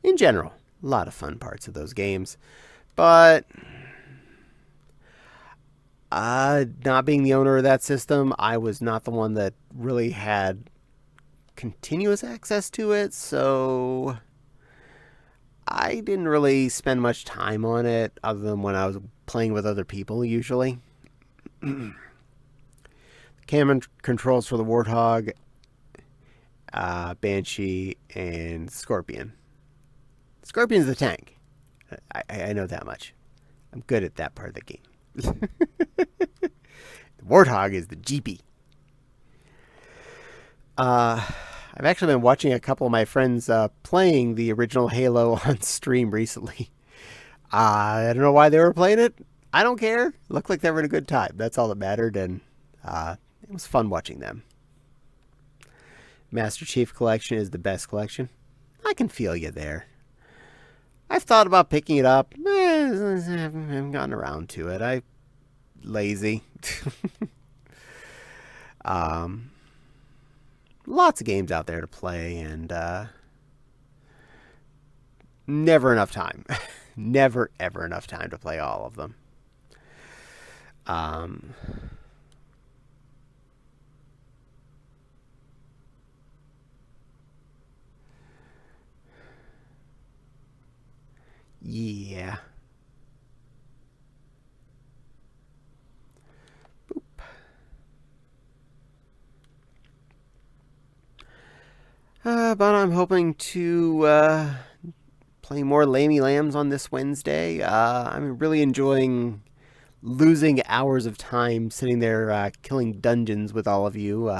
In general, a lot of fun parts of those games. But not being the owner of that system, I was not the one that really had continuous access to it, so I didn't really spend much time on it other than when I was playing with other people, usually. Camera controls for the Warthog, Banshee, and Scorpion. Scorpion's the tank. I know that much. I'm good at that part of the game. The Warthog is the Jeepy. I've actually been watching a couple of my friends playing the original Halo on stream recently. I don't know why they were playing it. I don't care. It looked like they were having a good time. That's all that mattered, and it was fun watching them. Master Chief Collection is the best collection. I can feel you there. I've thought about picking it up. I haven't gotten around to it. I'm lazy. Lots of games out there to play, and never enough time. Never, ever enough time to play all of them. Yeah. Boop. But I'm hoping to play more Lamey Lambs on this Wednesday. I'm really enjoying losing hours of time sitting there killing dungeons with all of you,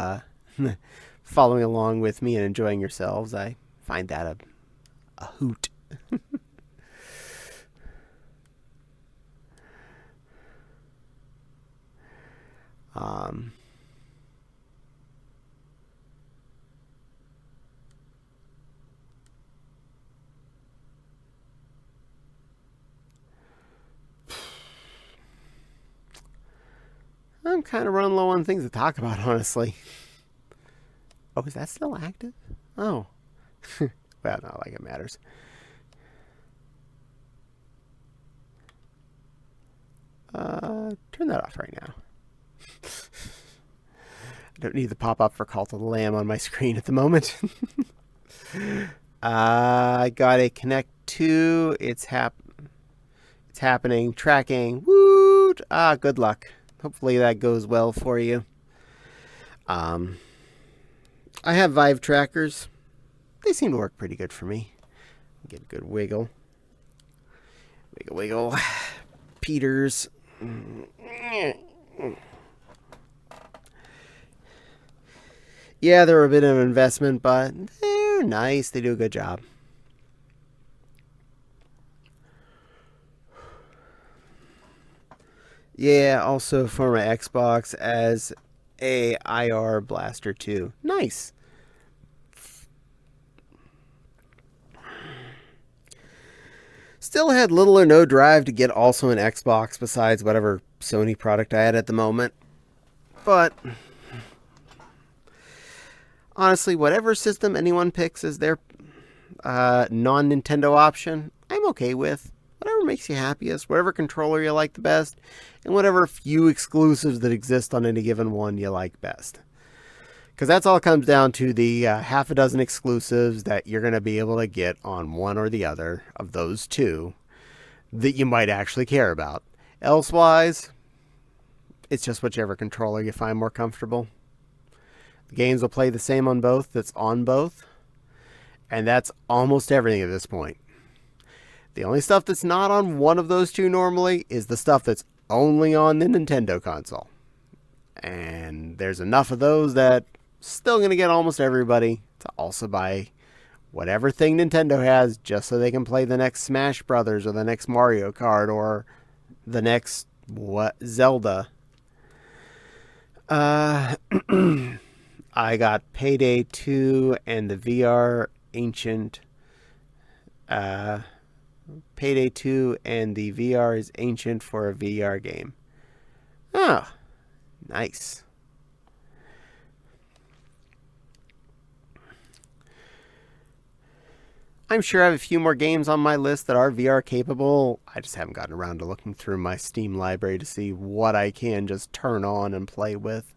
following along with me and enjoying yourselves. I find that a hoot. I'm kind of running low on things to talk about, honestly. Oh, is that still active? Oh. Well, not like it matters. Turn that off right now. I don't need the pop-up for Cult of the Lamb on my screen at the moment. I got a Connect 2. It's happening. Tracking. Woot! Good luck. Hopefully that goes well for you. I have Vive trackers. They seem to work pretty good for me. Get a good wiggle. Wiggle, wiggle. Peters. Yeah, they're a bit of an investment, but they're nice. They do a good job. Yeah, also for my Xbox as a IR Blaster 2. Nice. Still had little or no drive to get also an Xbox besides whatever Sony product I had at the moment. But honestly, whatever system anyone picks as their non-Nintendo option, I'm okay with. Whatever makes you happiest, whatever controller you like the best, and whatever few exclusives that exist on any given one you like best. Because that's all it comes down to, the half a dozen exclusives that you're going to be able to get on one or the other of those two that you might actually care about. Elsewise, it's just whichever controller you find more comfortable. The games will play the same on both that's on both, and that's almost everything at this point. The only stuff that's not on one of those two normally is the stuff that's only on the Nintendo console. And there's enough of those that still going to get almost everybody to also buy whatever thing Nintendo has just so they can play the next Smash Brothers or the next Mario Kart or the next Zelda. Uh, I got Payday 2 and the VR Ancient. Uh, Payday 2 and the VR is ancient for a VR game. Oh, nice. I'm sure I have a few more games on my list that are VR capable. I just haven't gotten around to looking through my Steam library to see what I can just turn on and play with.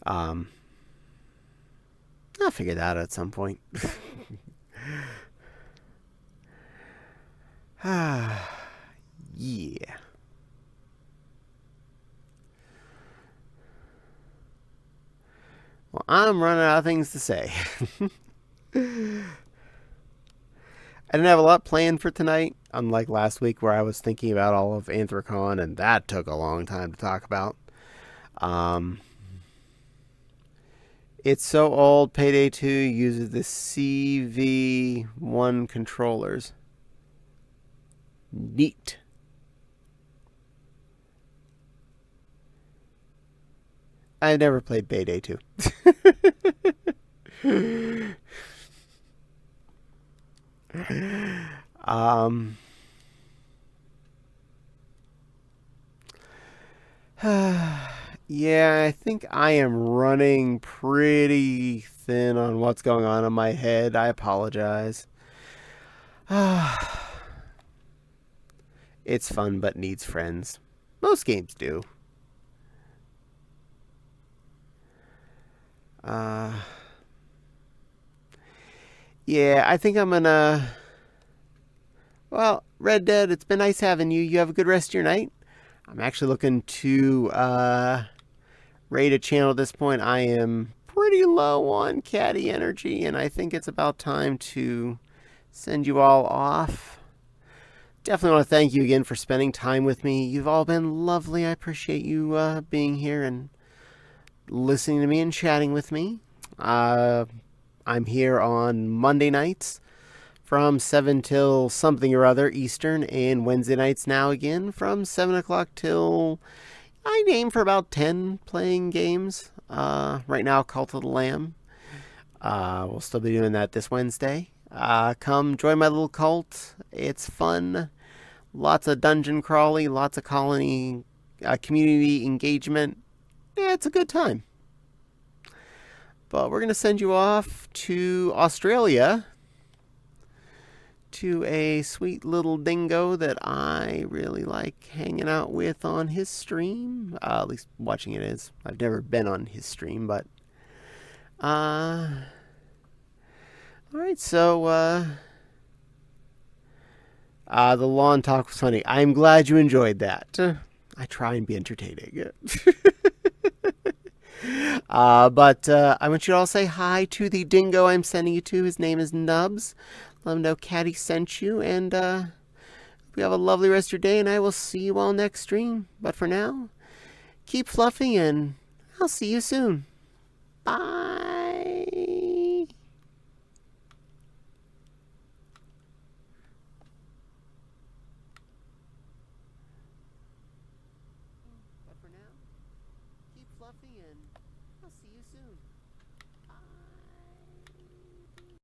Um, I'll figure that out at some point. Yeah. Well, I'm running out of things to say. I didn't have a lot planned for tonight, unlike last week where I was thinking about all of Anthrocon, and that took a long time to talk about. Um, it's so old, Payday 2 uses the CV1 controllers. Neat. I never played Payday 2. um, yeah, I think I am running pretty thin on what's going on in my head. I apologize. It's fun but needs friends. Most games do. Uh, yeah, I think I'm gonna. Well, Red Dead, it's been nice having you. You have a good rest of your night. I'm actually looking to raid a channel at this point. I am pretty low on Caddie energy, and I think it's about time to send you all off. Definitely want to thank you again for spending time with me. You've all been lovely. I appreciate you being here and listening to me and chatting with me. I'm here on Monday nights from 7 till something or other Eastern, and Wednesday nights now again from 7 o'clock till I aim for about 10 playing games. Right now, Cult of the Lamb. We'll still be doing that this Wednesday. Come join my little cult. It's fun. Lots of dungeon crawly, lots of colony community engagement. Yeah, it's a good time. But we're going to send you off to Australia to a sweet little dingo that I really like hanging out with on his stream. At least watching it is. I've never been on his stream, but all right. So the lawn talk was funny. I'm glad you enjoyed that. I try and be entertaining. But I want you to all say hi to the dingo I'm sending you to. His name is Nubs. Let him know Caddie sent you, and hope you have a lovely rest of your day, and I will see you all next stream. But for now, keep fluffing, and I'll see you soon. Bye. But for now, keep fluffing, and I'll see you soon. Bye.